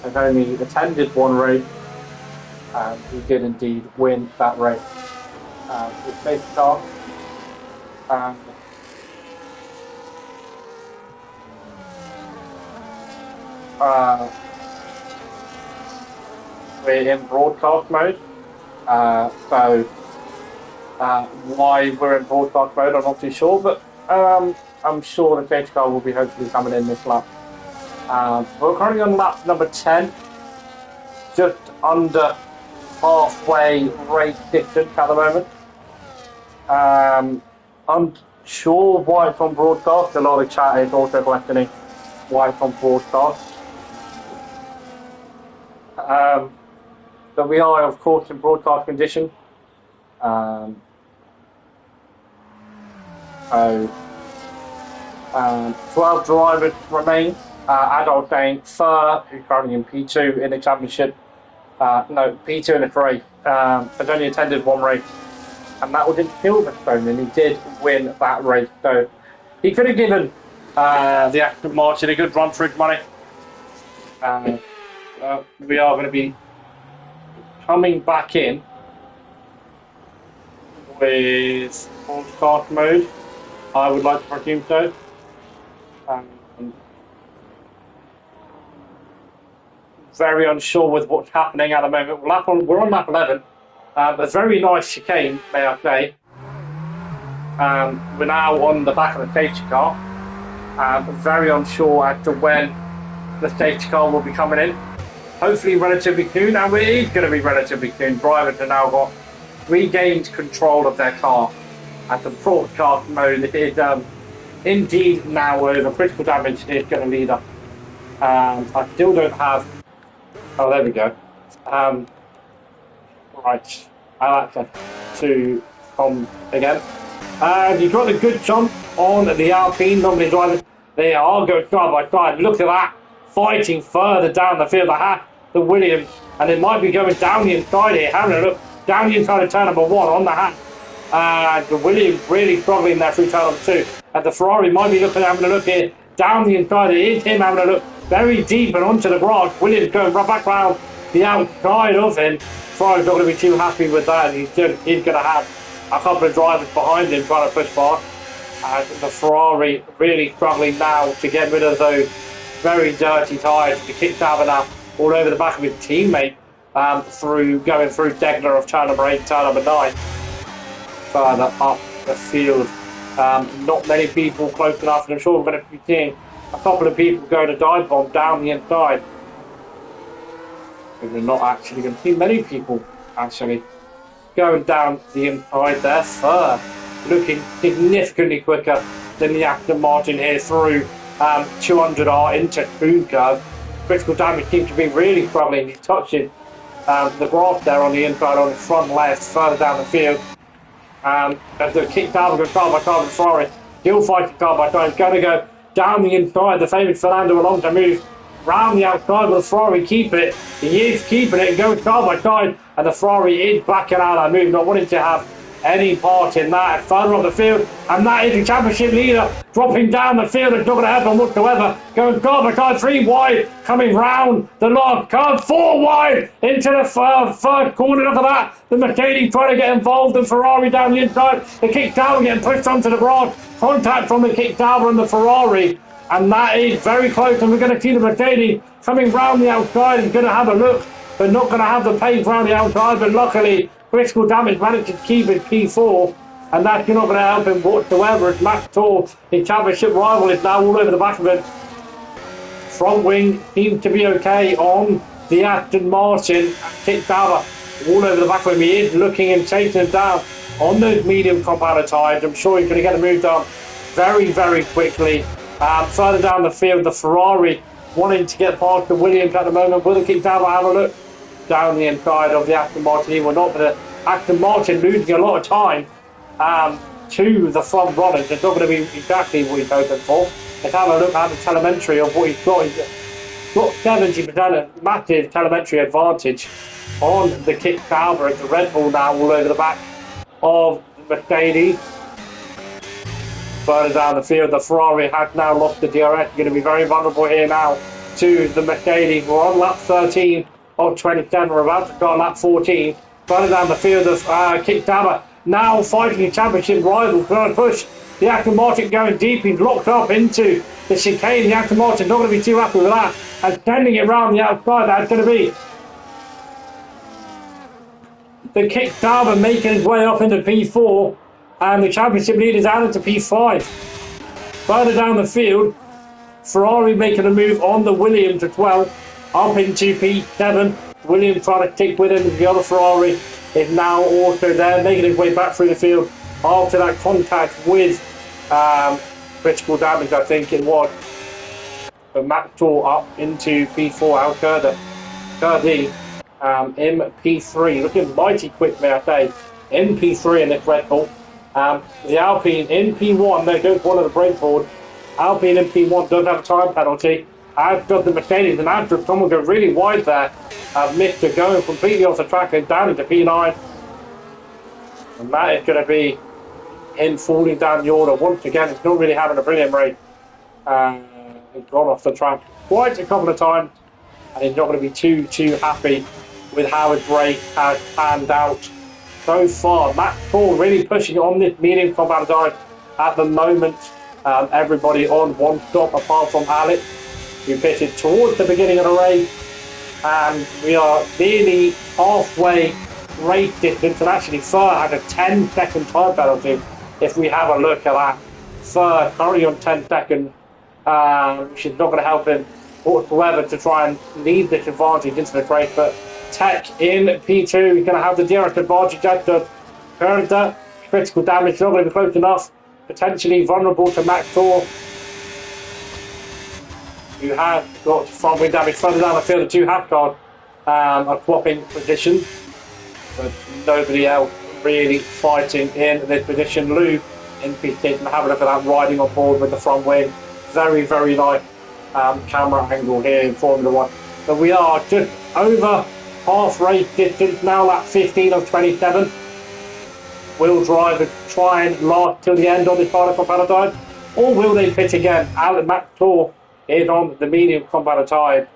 has only attended 1 race, and he did indeed win that race with safety car. We're in broadcast mode, so why we're in broadcast mode I'm not too sure, but I'm sure the safety car will be hopefully coming in this lap. We're currently on lap number 10, just under halfway race distance at the moment. Unsure why it's on broadcast. A lot of chat is also questioning why it's on broadcast. but we are, of course, in broadcast condition. So 12 drivers remain. Adult Dane Fur, who's currently in P2 in the championship. No, P2 in the race. Has only attended one race, and that was in Silverstone, and he did win that race. So he could have given the Aston Martin a good run for his money. We are going to be coming back in with broadcast mode. I would like to presume so. Very unsure with what's happening at the moment. We're on lap 11. A very nice chicane, may I say. We're now on the back of the safety car. Very unsure as to when the safety car will be coming in. Hopefully relatively soon, and it is going to be relatively soon. Drivers have now got regained control of their car. At the broadcast mode, it is indeed now over. Critical damage is going to lead us. I still don't have... Oh, there we go. Right. I'll access to Tom again. You've got a good jump on the Alpine, normally driving. They are going side by side. Look at that. Fighting further down the field. The Williams. And it might be going down the inside here. Having a look down the inside of turn number 1 on the hat. The Williams really struggling there through turn number 2. And the Ferrari might be having a look here. Down the inside. It is him having a look very deep and onto the grass. Williams going right back round the outside of him. Ferrari's not going to be too happy with that. He's going to have a couple of drivers behind him trying to push past. And the Ferrari really struggling now to get rid of those very dirty tyres. The kick now all over the back of his teammate going through Degler of turn number 8, turn number 9. Further up the field. Not many people close enough, and I'm sure we're going to be seeing a couple of people going to dive bomb down the inside. We're not actually going to see many people actually going down the inside there. Fur looking significantly quicker than the Aston Martin here through 200R into spoon curve. Critical damage seems to be really struggling. He's touching the grass there on the inside on his front left, further down the field. As the kick down goes car by car with Ferrari, still fighting car by car. He's going to go down the inside. The famous Fernando Alonso move round the outside. Will the Ferrari keep it? He is keeping it and going side by side, and the Ferrari is backing out that move, not wanting to have any part in that. Further on the field, and that is the championship leader dropping down the field. It's not going to happen whatsoever. Going car by car, 3 wide, coming round the last car, 4 wide into the third corner. Look at that. The Mercedes trying to get involved, and Ferrari down the inside. The kick down getting pushed onto the grass. Contact from the kick down and the Ferrari, and that is very close. And we're going to see the Mercedes coming round the outside. He's going to have a look, but not going to have the pace round the outside. But luckily, critical damage managed to keep his P4, and that's not going to help him whatsoever. As Max Tour, his championship rival, is now all over the back of him. Front wing seems to be okay on the Aston Martin. Kick Sauber all over the back of him. He is looking and chasing him down on those medium compounder tyres. I'm sure he's going to get the move done very, very quickly. Further down the field, the Ferrari wanting to get past the Williams at the moment. Will the kick Sauber have a look down the inside of the Aston Martin? He will not, but the Aston Martin losing a lot of time to the front runners. It's not going to be exactly what he's hoping for. Let's have a look at the telemetry of what he's got. He's got 70% massive telemetry advantage on the kick Sauber. It's the Red Bull now all over the back of the Mercedes. Further down the field, the Ferrari has now lost the DRS. Going to be very vulnerable here now to the Mercedes. We're on lap 13 of 27. We're about to start lap 14. Further down the field of kick Sauber now fighting the championship rival. Trying to push the Aston Martin going deep. He's locked up into the chicane. The Aston Martin not going to be too happy with that, and sending it round the outside. That's going to be the kick Sauber making his way up into P4, and the championship leaders out into P5. Further down the field, Ferrari making a move on the Williams as well, up into P7. Williams trying to tick with him. The other Ferrari is now also there, making his way back through the field after that contact with critical damage, I think it was. But Max Tour up into P4, Alcurda. Curdy in P3, looking mighty quick, may I say, in P3 in this Red Bull. The Alpine in P1, there goes one of the breakboard. Alpine in P1 does have a time penalty, as does the Mercedes, and as does someone go really wide there. Missed to go completely off the track and down into P9. And that is going to be him falling down the order once again. It's not really having a brilliant race. He's gone off the track quite a couple of times, and he's not going to be too happy with how his race has panned out so far. Matt Paul really pushing on this medium combat dive at the moment. Everybody on one stop apart from Alex, who pitted towards the beginning of the race. And we are nearly halfway race distance, and actually Fur had a 10-second time penalty. If we have a look at that, Fur currently on 10 seconds, which is not going to help him whatsoever to try and lead this advantage into the race. But Tech in P2 is going to have the direct advantage. Just current critical damage, not going to be close enough. Potentially vulnerable to Max Thor, who has got front wing damage further down the field. The two half guard are swapping positions, but nobody else really fighting in this position. Lou in P6, and have a look at that riding on board with the front wing. Very, very nice camera angle here in Formula 1. So we are just over half race distance now, at 15 of 27. Will drivers try and last till the end on this final combat time, or will they pit again? Alan McClaw is on the medium combat time,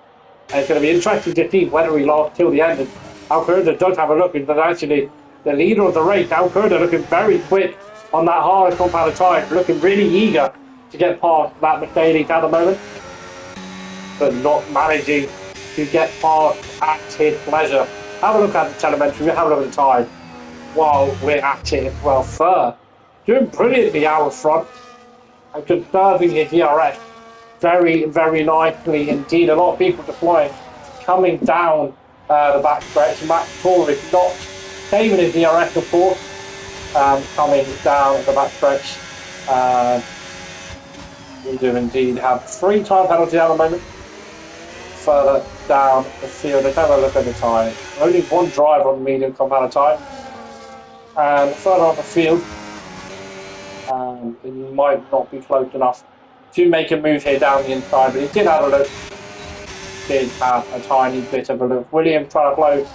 and it's going to be interesting to see whether he lasts till the end. And Alcurda does have a look, and actually the leader of the race, Alcurda, looking very quick on that hard combat time, looking really eager to get past that Mercedes at the moment, but not managing to get past at his pleasure. Have a look at the telemetry, have a look at the time while we're at it as well. Fur doing brilliantly out front and conserving his ERS very, very nicely indeed. A lot of people deploying, coming down the back stretch. Matt Thor is not saving his ERS, of course, coming down the back stretch. We do indeed have 3 time penalties at the moment. Further down the field, let's have a look at the time. Only one driver on the medium combat time. And further on the field, it might not be close enough to make a move here down the inside, but he did have a look. Did have a tiny bit of a look. William trying to close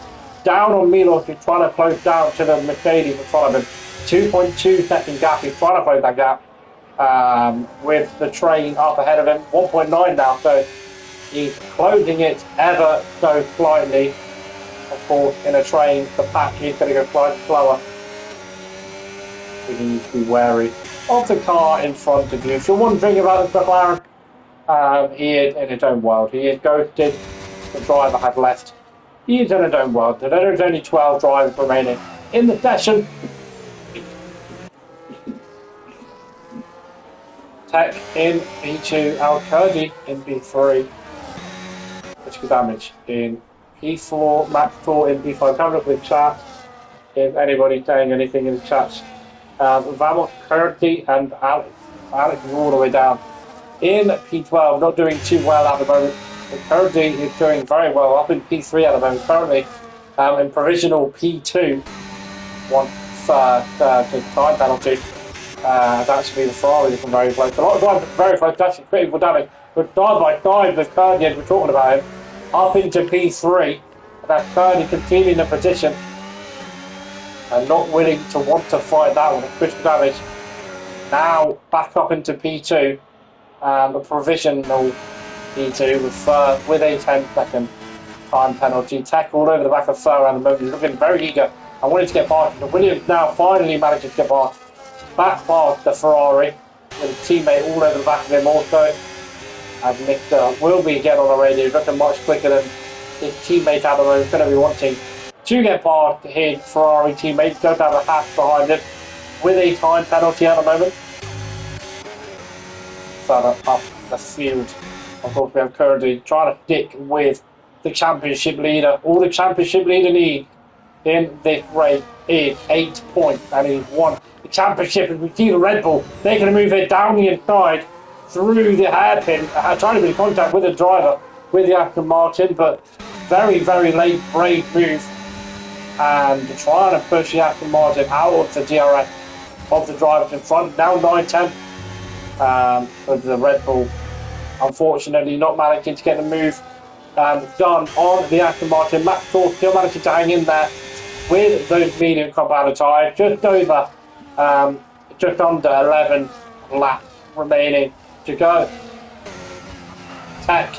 down on Milos, he's trying to close down to the Mercedes in front of him. 2.2 second gap, he's trying to close that gap with the train up ahead of him. 1.9 now, so he's closing it ever so slightly. Of course, in a train, the pack is going to go slightly slower. You need to be wary of the car in front of you. If you're wondering about the McLaren, he is in his own world. He is ghosted. The driver has left. He is in his own world. There is only 12 drivers remaining in the session. Tech in P2, Al-Kurdi in P3. Critical damage in P4, Max 4 in P5. Have a look at the chat. If anybody's saying anything in the chat. Vamos, Kurdi and Alex. Alex is all the way down in P12, not doing too well at the moment. Kurdi is doing very well, up in P3 at the moment, currently in provisional P2. One third time penalty. It's actually the Ferrari looking very close. A lot of drivers very close, actually critical damage. But side by side with Kurdi, as we're talking about him, up into P3. That's Kurdi continuing the position and not willing to want to fight that one. Critical damage. Now back up into P2. A provisional P2 with a 10-second time penalty. Tech all over the back of Fur at the moment. He's looking very eager. I wanted to get past him. Williams now finally manages to get past. Back past the Ferrari with a teammate all over the back of him also. And Mr. will be again on the radio. He's looking much quicker than his teammate at the moment. He's going to be wanting to get past his Ferrari teammate. Don't have a hash behind him with a time penalty at the moment. Further up the field, of course, we have Kurdi trying to stick with the championship leader. All the championship leader needs in this race is 8 points, and he's won the championship. As we see the Red Bull, they're going to move it down the inside through the hairpin, trying to be in contact with the driver with the Aston Martin, but very late brave move and trying to push the Aston Martin out of the DRS of the drivers in front. Now 9-10 with the Red Bull, unfortunately not managing to get the move done on the Aston Martin. Max Thor still managing to hang in there with those medium compound tyres, just under 11 laps remaining to go. Tech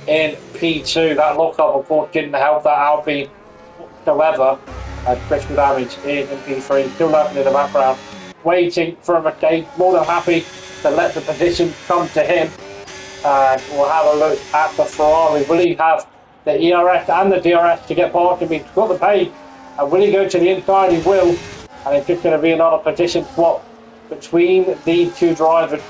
in P2, that lockup of course didn't help that Alpine whatsoever. Critical damage in P3, still lurking in the background, waiting for a McDade, more than happy to let the position come to him. We'll have a look at the Ferrari. Will he have the ERS and the DRS to get past him? He's got the pace. And will he go to the inside? He will. And it's just going to be another position swap between these two drivers.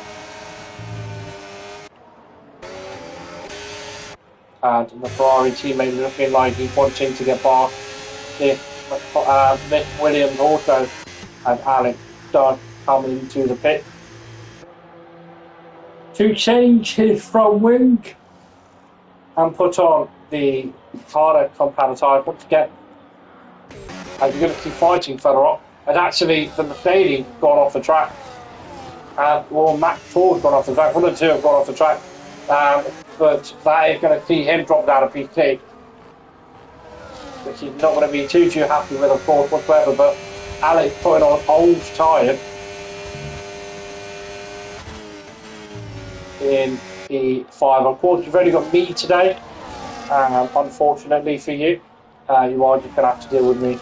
And the Ferrari teammate looking like he's wanting to get past this Mick Williams also, and Alex Dodd coming into the pit to change his front wing and put on the harder compound tyre once again. And you're going to keep fighting further up. And actually, the Mercedes gone off the track. Or Max Ford's gone off the track. One of the two have gone off the track. But that is going to see him drop down a PT, which he's not going to be too happy with, of course, whatsoever. But Alex putting on old tyre in P5. Of course, you've only got me today. Unfortunately for you, you are just going to have to deal with me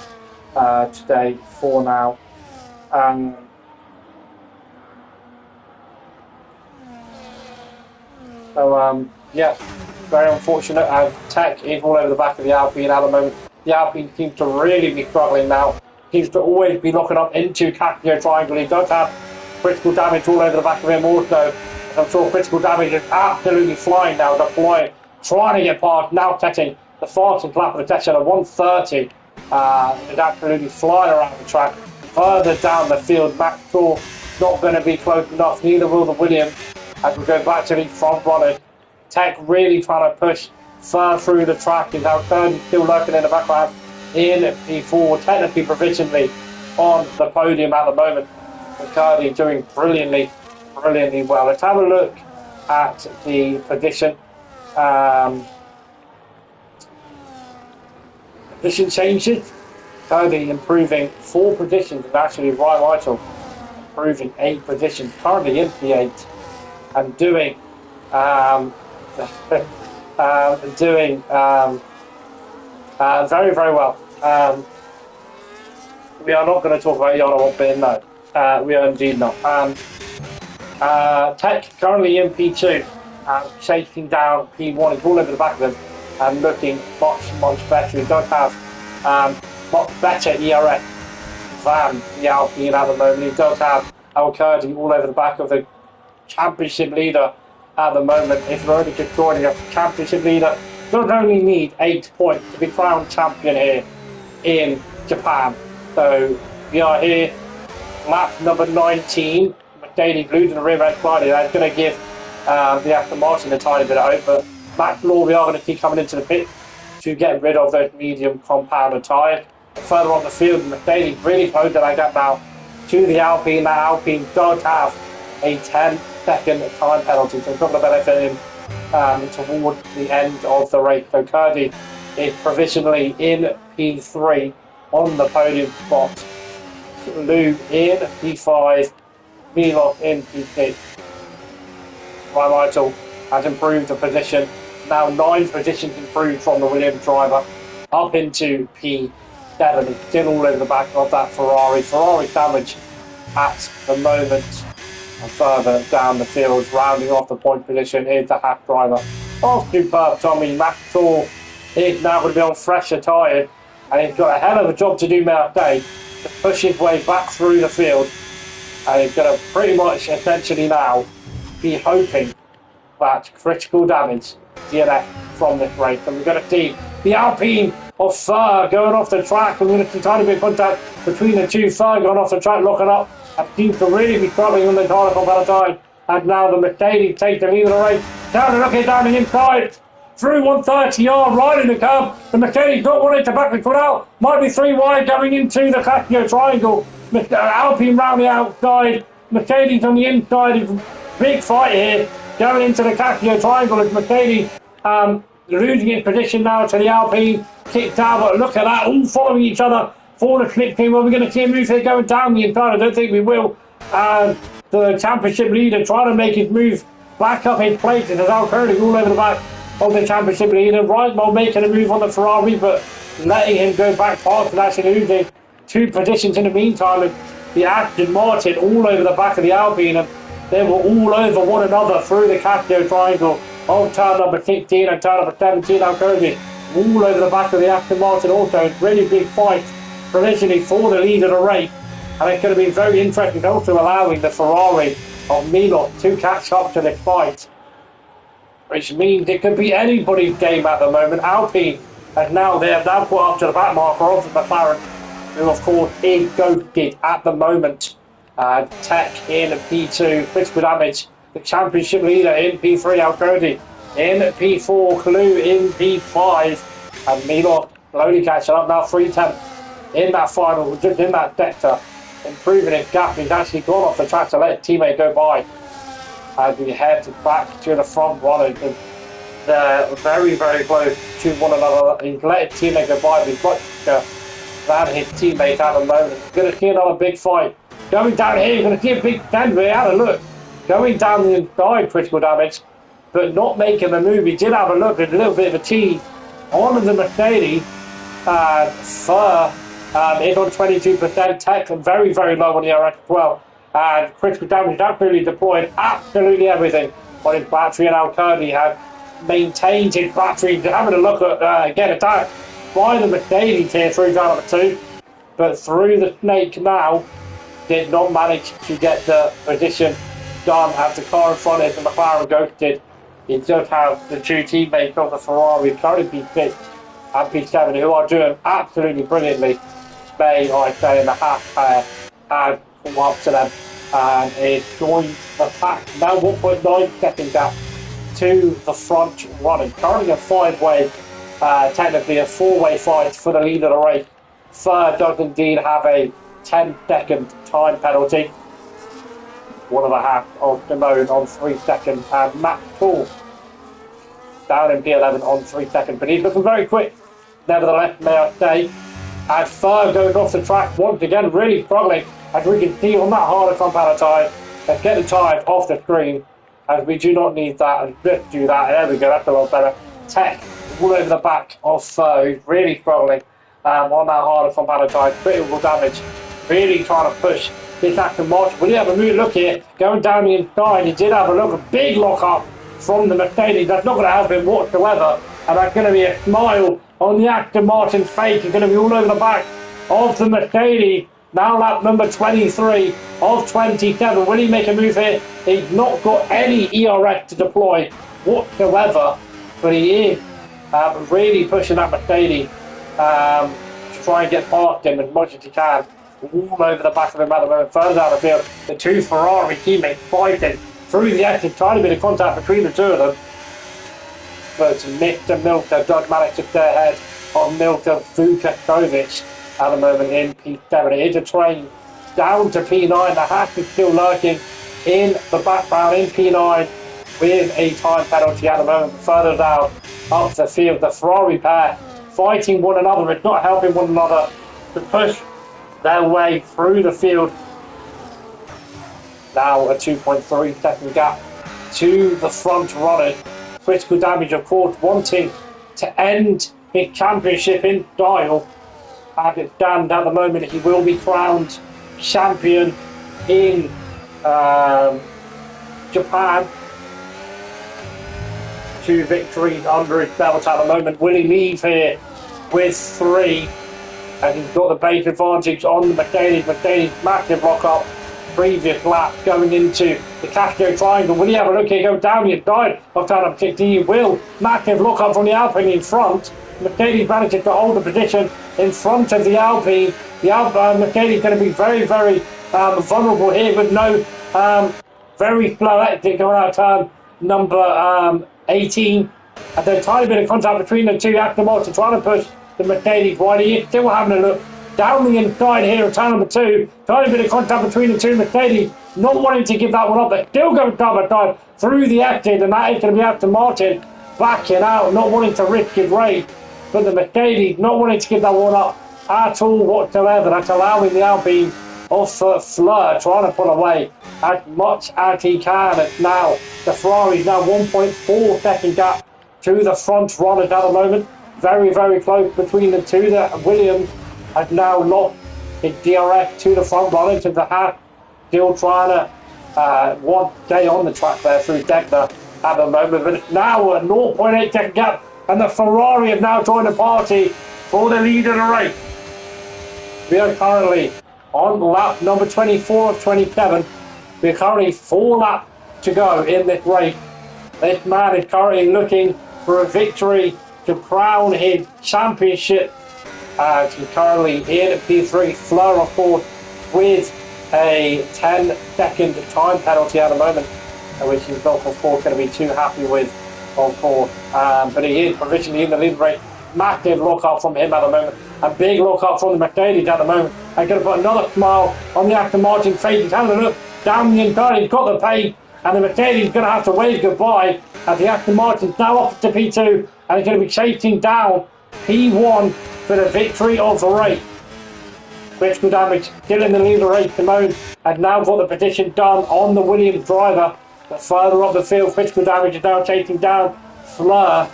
today for now. Yeah, very unfortunate. Tech is all over the back of the Alpine at the moment. The Alpine seems to really be struggling now. Seems to always be locking up into Caprio Triangle. He does have critical damage all over the back of him also. I'm sure critical damage is absolutely flying now. Deploying, trying to get past, now setting the fastest lap of the session at 1:30. Is absolutely flying around the track. Further down the field, Max Thor not going to be close enough. Neither will the Williams. As we go back to the front runners, Tech really trying to push far through the track. Is now still lurking in the background in P4, technically provisionally on the podium at the moment. McCarty doing brilliantly well. Let's have a look at the position. Position changes. Cody improving 4 positions, and actually Ryan Whitehall improving 8 positions. Currently in P8 and doing very well. We are not going to talk about Yana Uppbeat, no. We are indeed not. Tech currently in P2, chasing down P1. He's all over the back of them and looking much better. He does have much better ERS than the Alpine at the moment. He does have Al-Kurdi all over the back of the championship leader at the moment. If you're only just joining us, championship leader does only need 8 points to be crowned champion here in Japan. So we are here, lap number 19. McDaly glued in the rear end slightly. That's going to give the Aston Martin a tiny bit of hope. But Max Law, we are going to keep coming into the pit to get rid of those medium compound tyres. Further on the field, McDaly really closed that gap now to the Alpine. That Alpine does have a 10-second time penalty, so it's not going to benefit him towards the end of the race. So Kurdi is provisionally in P3 on the podium spot. Lou in P5, Milov in P6. Ryan Lytle has improved the position. Now 9 positions improved from the Williams driver up into P7. It's still all over the back of that Ferrari. Ferrari damage at the moment. And further down the field, rounding off the point position, is the Haas driver. Oh, superb Tommy. Max Thor is now going to be on fresher tyres, and he's got a hell of a job to do now today to push his way back through the field. And he's going to pretty much essentially now be hoping that critical damage DNF from this race. And we're going to see the Alpine of Fur going off the track. We're going to see a tiny bit of contact between the two. Fur going off the track, locking up. And seems to really be struggling on the entire compound time. And now the Mercedes takes the lead of the race. Down and looking down the inside. through 130-yard, right in the curb. The Mercedes not wanting to back the crowd out. Might be 3 wide going into the Casio triangle. Alpine round the outside. Mercedes on the inside. Big fight here going into the Casio triangle as Mercedes losing its position now to the Alpine. Kicked out, but look at that, all following each other for the slipstream. Well, we're going to see a move here going down the inside. I don't think we will. The championship leader trying to make his move back up his places as Al Curling all over the back of the championship leader. Reitmond making a move on the Ferrari, but letting him go back past and actually losing 2 positions in the meantime. And the Aston Martin all over the back of the Alpine, and they were all over one another through the Casio triangle of turn number 16 and turn number 17. Al Curling all over the back of the Aston Martin also. Really big fight provisionally for the lead of the race, and it's going to be very interesting also allowing the Ferrari of Milo to catch up to this fight, which means it could be anybody's game at the moment. Alpine they have now put up to the back marker of the McLaren, who of course is ghosted at the moment. Tech in P2, critical damage, the championship leader in P3, Alcurdi in P4, Clue in P5, and Milo slowly catching up now, 3/10 in that final, just in that sector, improving his gap. He's actually gone off the track to let his teammate go by as we head back to the front runner. They're very, very close to one another. He's let his teammate go by, but he's much than his teammate at the moment. He's going to see another big fight going down here. You're going to see a big stand there. Have a look. Going down the inside, critical damage, but not making the move. He did have a look at a little bit of a cheese on the Mercedes. Fur is on 22%. Tech very, very low on the RS as well. And critical damage absolutely deployed absolutely everything on his battery. And Alcurdi has maintained his battery. Having a look at, again, attacked by the Mercedes here through down number 2. But through the snake now, did not manage to get the position done as the car in front of the McLaren ghosted. He does have the 2 teammates of the Ferrari, currently P6 and P7, who are doing absolutely brilliantly. May I say in the half pair has come up to them and it joined the pack. Now 1.9 second gap to the front running. Currently a 5-way, technically a 4-way fight for the lead of the race. Third does indeed have a 10-second time penalty. 1.5 of Simone on 3 seconds, and Matt Tool down in P11 on 3 seconds. But he's looking very quick, nevertheless, may I say. And Fur going off the track once again, really struggling, as we can see on that harder compound tyre. Let's get the tyre off the screen, as we do not need that, and just do that. There we go, that's a lot better. Tech all over the back of Fur, who's really struggling on that harder compound tyre. Critical damage, really trying to push this Aston Martin. Will he have a move look here? Going down the inside, he did have a look, a big lock up from the Mercedes. That's not going to help him whatsoever. And that's going to be a smile on the Aston Martin's face. He's going to be all over the back of the Mercedes. Now lap number 23 of 27. Will he make a move here? He's not got any ERS to deploy whatsoever. But he is really pushing that Mercedes to try and get past him as much as he can. All over the back of him at the moment, further down the field. The 2 Ferrari teammates fighting through the exit, trying to be the contact between the 2 of them. But Mr. Milter does manage to stay ahead of Milter Vukakovic at the moment in P7. It is a train down to P9. The hack is still lurking in the background in P9 with a time penalty at the moment. Further down up the field, the Ferrari pair fighting one another. It's not helping one another to push their way through the field. Now a 2.3 second gap to the front runner. Critical damage, of course, wanting to end his championship in style. As it stands at the moment, he will be crowned champion in Japan. 2 victories under his belt at the moment. Will he leave here with 3? And he's got the base advantage on the Mercedes. Mercedes massive lock up previous lap going into the Casio triangle. Will he have a look here? Go down the inside of turn number 16. He will. Massive lock up from the Alpine in front. Mercedes manages to hold the position in front of the Alpine. The Mercedes going to be very, very vulnerable here with no very slow exit going out of turn number 18. And then a tiny bit of contact between the two. Aston Martin trying to push the Mercedes wide. He's still having a look down the inside here of turn number 2. Tiny bit of contact between the two Mercedes. Not wanting to give that one up. They're still going time by time through the exit. And that is going to be Aston Martin backing out. Not wanting to risk his race. But the Mercedes not wanting to give that one up at all whatsoever. That's allowing the Alpine of Fleur trying to pull away as much as he can. And now the Ferrari is now 1.4 second gap to the front runners at the moment. Very, very close between the two. That Williams has now lost his DRS to the front runners, and the Haas still trying to one day on the track there through Deckner at the moment. But it's now a 0.8 second gap, and the Ferrari have now joined the party for the lead of the race. We are currently on lap number 24 of 27. We're currently 4 laps to go in this race. This man is currently looking for a victory to crown his championship. He's currently in at P3. Fleur, of course, with a 10-second time penalty at the moment, which he's not, of course, going to be too happy with, of course. But he is provisionally in the lead race. Massive look-up from him at the moment. A big look-up from the Mercedes at the moment. I'm going to put another smile on the Aston Martin face. He's having a look down the inside. He's got the pace. And the Mercedes is going to have to wave goodbye as the Aston Martin's now off to P2. And he's going to be chasing down P1 for the victory of the race. Critical damage still in the lead of the race. Simone has now got the position done on the Williams driver. But further up the field, critical damage is now chasing down Fleur.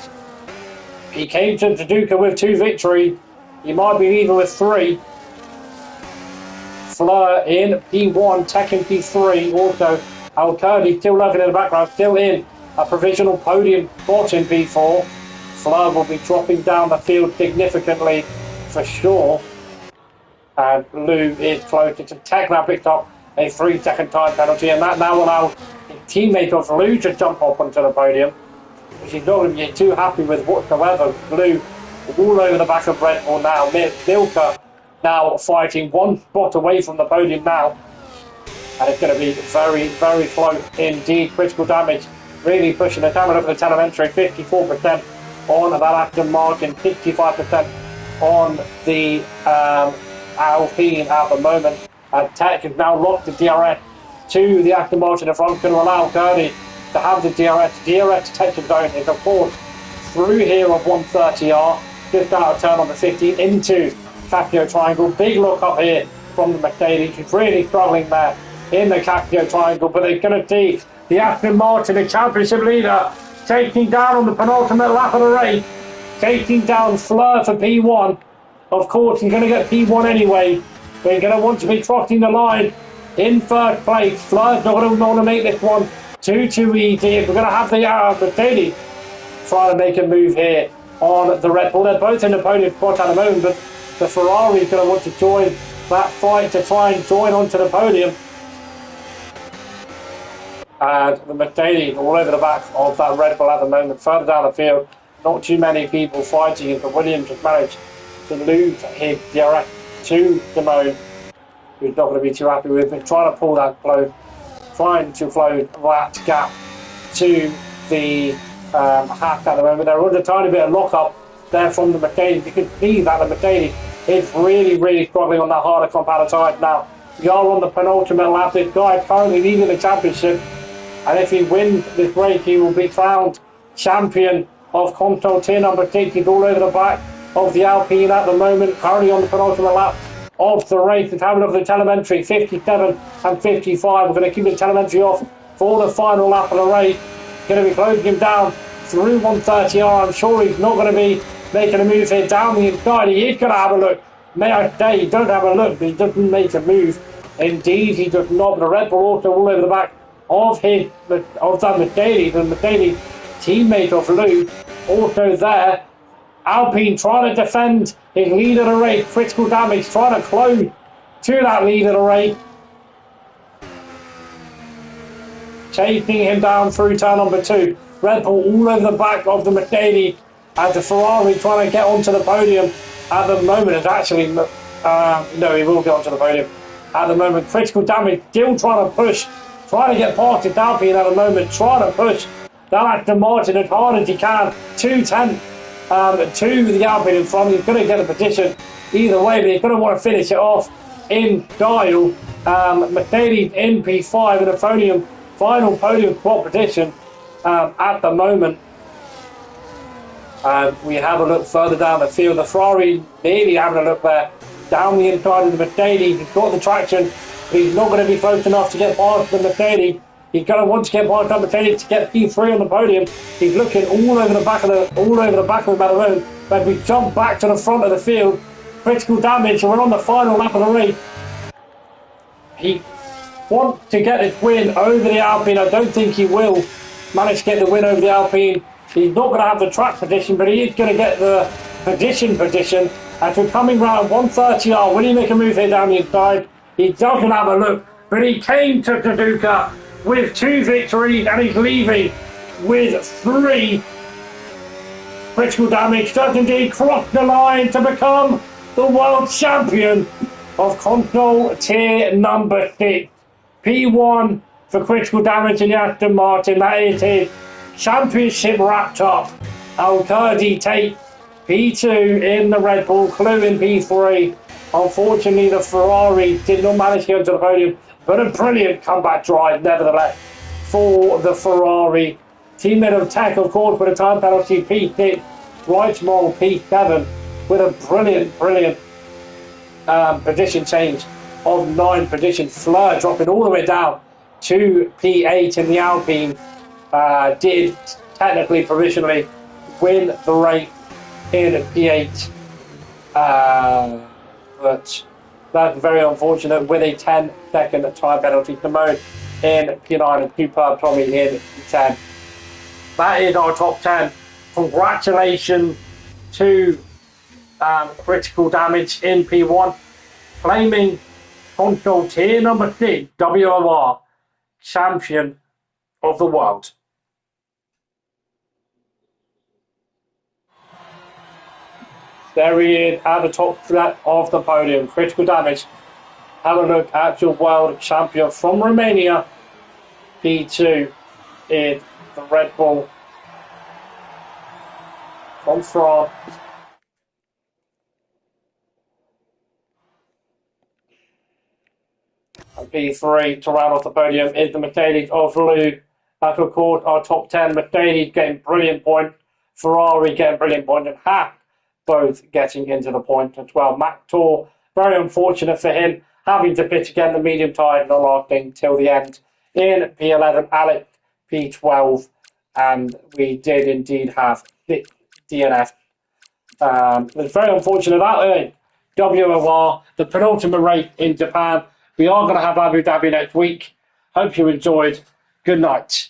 He came to Suzuka with 2 victories. He might be even with 3. Fleur in P1, Tech in P3. Also, Alcurdi still lurking in the background, still in a provisional podium spot in P4. Fleur will be dropping down the field significantly for sure. And Lou is close to Tech now picked up a 3-second time penalty, and that now allows his teammate of Lou to jump up onto the podium, which he's not going to be too happy with whatsoever. Lou all over the back of Red Bull now. Milka now fighting 1 spot away from the podium now. And it's going to be very, very close indeed. Critical damage really pushing the camera up the telemetry. 54% on that Aston Martin, 65% on the Alpine at the moment. And Tech has now locked the DRS to the Aston Martin in front. Going to allow Gurney to have the DRS. DRS detection zone is, of course, through here of 130R, just out of turn on the 50 into Capio Triangle. Big look up here from the Mercedes. He's really struggling there in the Capio Triangle, but they're going to see the Aston Martin, the championship leader, taking down on the penultimate lap of the race, taking down Fleur for P1. Of course, he's going to get P1 anyway, but he's going to want to be crossing the line in 3rd place. Fleur's not going to want to make this one too easy. We're going to have the Mercedes trying to make a move here on the Red Bull. They're both in the podium spot at the moment, but the Ferrari is going to want to join that fight to try and join onto the podium. And the Mercedes all over the back of that Red Bull at the moment. Further down the field, not too many people fighting it, but Williams has managed to lose his DRS to Simone, who's not going to be too happy with it. Trying to pull that close, trying to close that gap to the Haas at the moment. They're under a tiny bit of lock-up there from the Mercedes. You can see that the Mercedes is really, really struggling on that harder compound side now. We are on the penultimate lap. This guy is currently leading the championship, and if he wins this race, he will be crowned champion of Console Tier number 6. He's all over the back of the Alpine at the moment, currently on the penultimate lap of the race. It's having over the telemetry, 57 and 55. We're going to keep the telemetry off for the final lap of the race. Going to be closing him down through 130R. I'm sure he's not going to be making a move here down the inside. He is going to have a look. May I say, he doesn't have a look, but he doesn't make a move. Indeed, he does not. The Red Bull also all over the back of that Mercedes, and Mercedes teammate of Lou also there. Alpine trying to defend his lead of the race. Critical damage, trying to close to that lead of the race. Chasing him down through turn number 2. Red Bull all over the back of the Mercedes, and the Ferrari trying to get onto the podium at the moment. Is actually no, he will get onto the podium at the moment. Critical damage, still trying to push, trying to get past it. Alpine at the moment, trying to push that Aston Martin as hard as he can. 210 to the Alpine in front. He's going to get a position either way, but he's going to want to finish it off in style. Mercedes in P5 in a final podium spot position at the moment. We have a look further down the field. The Ferrari nearly having a look there. Down the inside of the Mercedes. He's got the traction, but he's not going to be close enough to get past the Mercedes. He's going to want to get past the Mercedes to get P3 on the podium. He's looking all over the back of the road. But we jump back to the front of the field. Critical damage, and we're on the final lap of the race. He wants to get this win over the Alpine. I don't think he will manage to get the win over the Alpine. He's not going to have the track position, but he is going to get the position. As we're coming round 130R, will he make a move here down the inside? He doesn't have a look, but he came to Suzuka with 2 victories, and he's leaving with 3. Critical damage does indeed cross the line to become the world champion of control tier number 6. P1 for critical damage in the Aston Martin. That is his championship wrapped up. Al-Kurdi takes P2 in the Red Bull, Clue in P3. Unfortunately, the Ferrari did not manage to get onto the podium, but a brilliant comeback drive nevertheless for the Ferrari. Teammate of Tech, of course, with a time penalty, P6. Reitmol P7 with a brilliant position change of 9 positions. Fleur dropping all the way down to P8 in the Alpine. Did technically provisionally win the race in P8, but that's very unfortunate with a 10-second time penalty. Simone in P9 and superb Tommy in P10. That is our top 10. Congratulations to critical damage in P1, claiming control tier number 6 WOR champion of the world. There he is at the top of the podium. Critical damage. Have a look at your world champion from Romania. P2 in the Red Bull from France. And P3 to round off the podium is the Mercedes of Lou. That of course our top 10. Mercedes getting brilliant points. Ferrari getting brilliant points, and Hack both getting into the point as well. Mac Tour, very unfortunate for him, having to pitch again the medium tyre, not lasting till the end. In P11, Alex P12, and we did indeed have 6 DNF. It's very unfortunate that WOR, the penultimate race in Japan. We are going to have Abu Dhabi next week. Hope you enjoyed. Good night.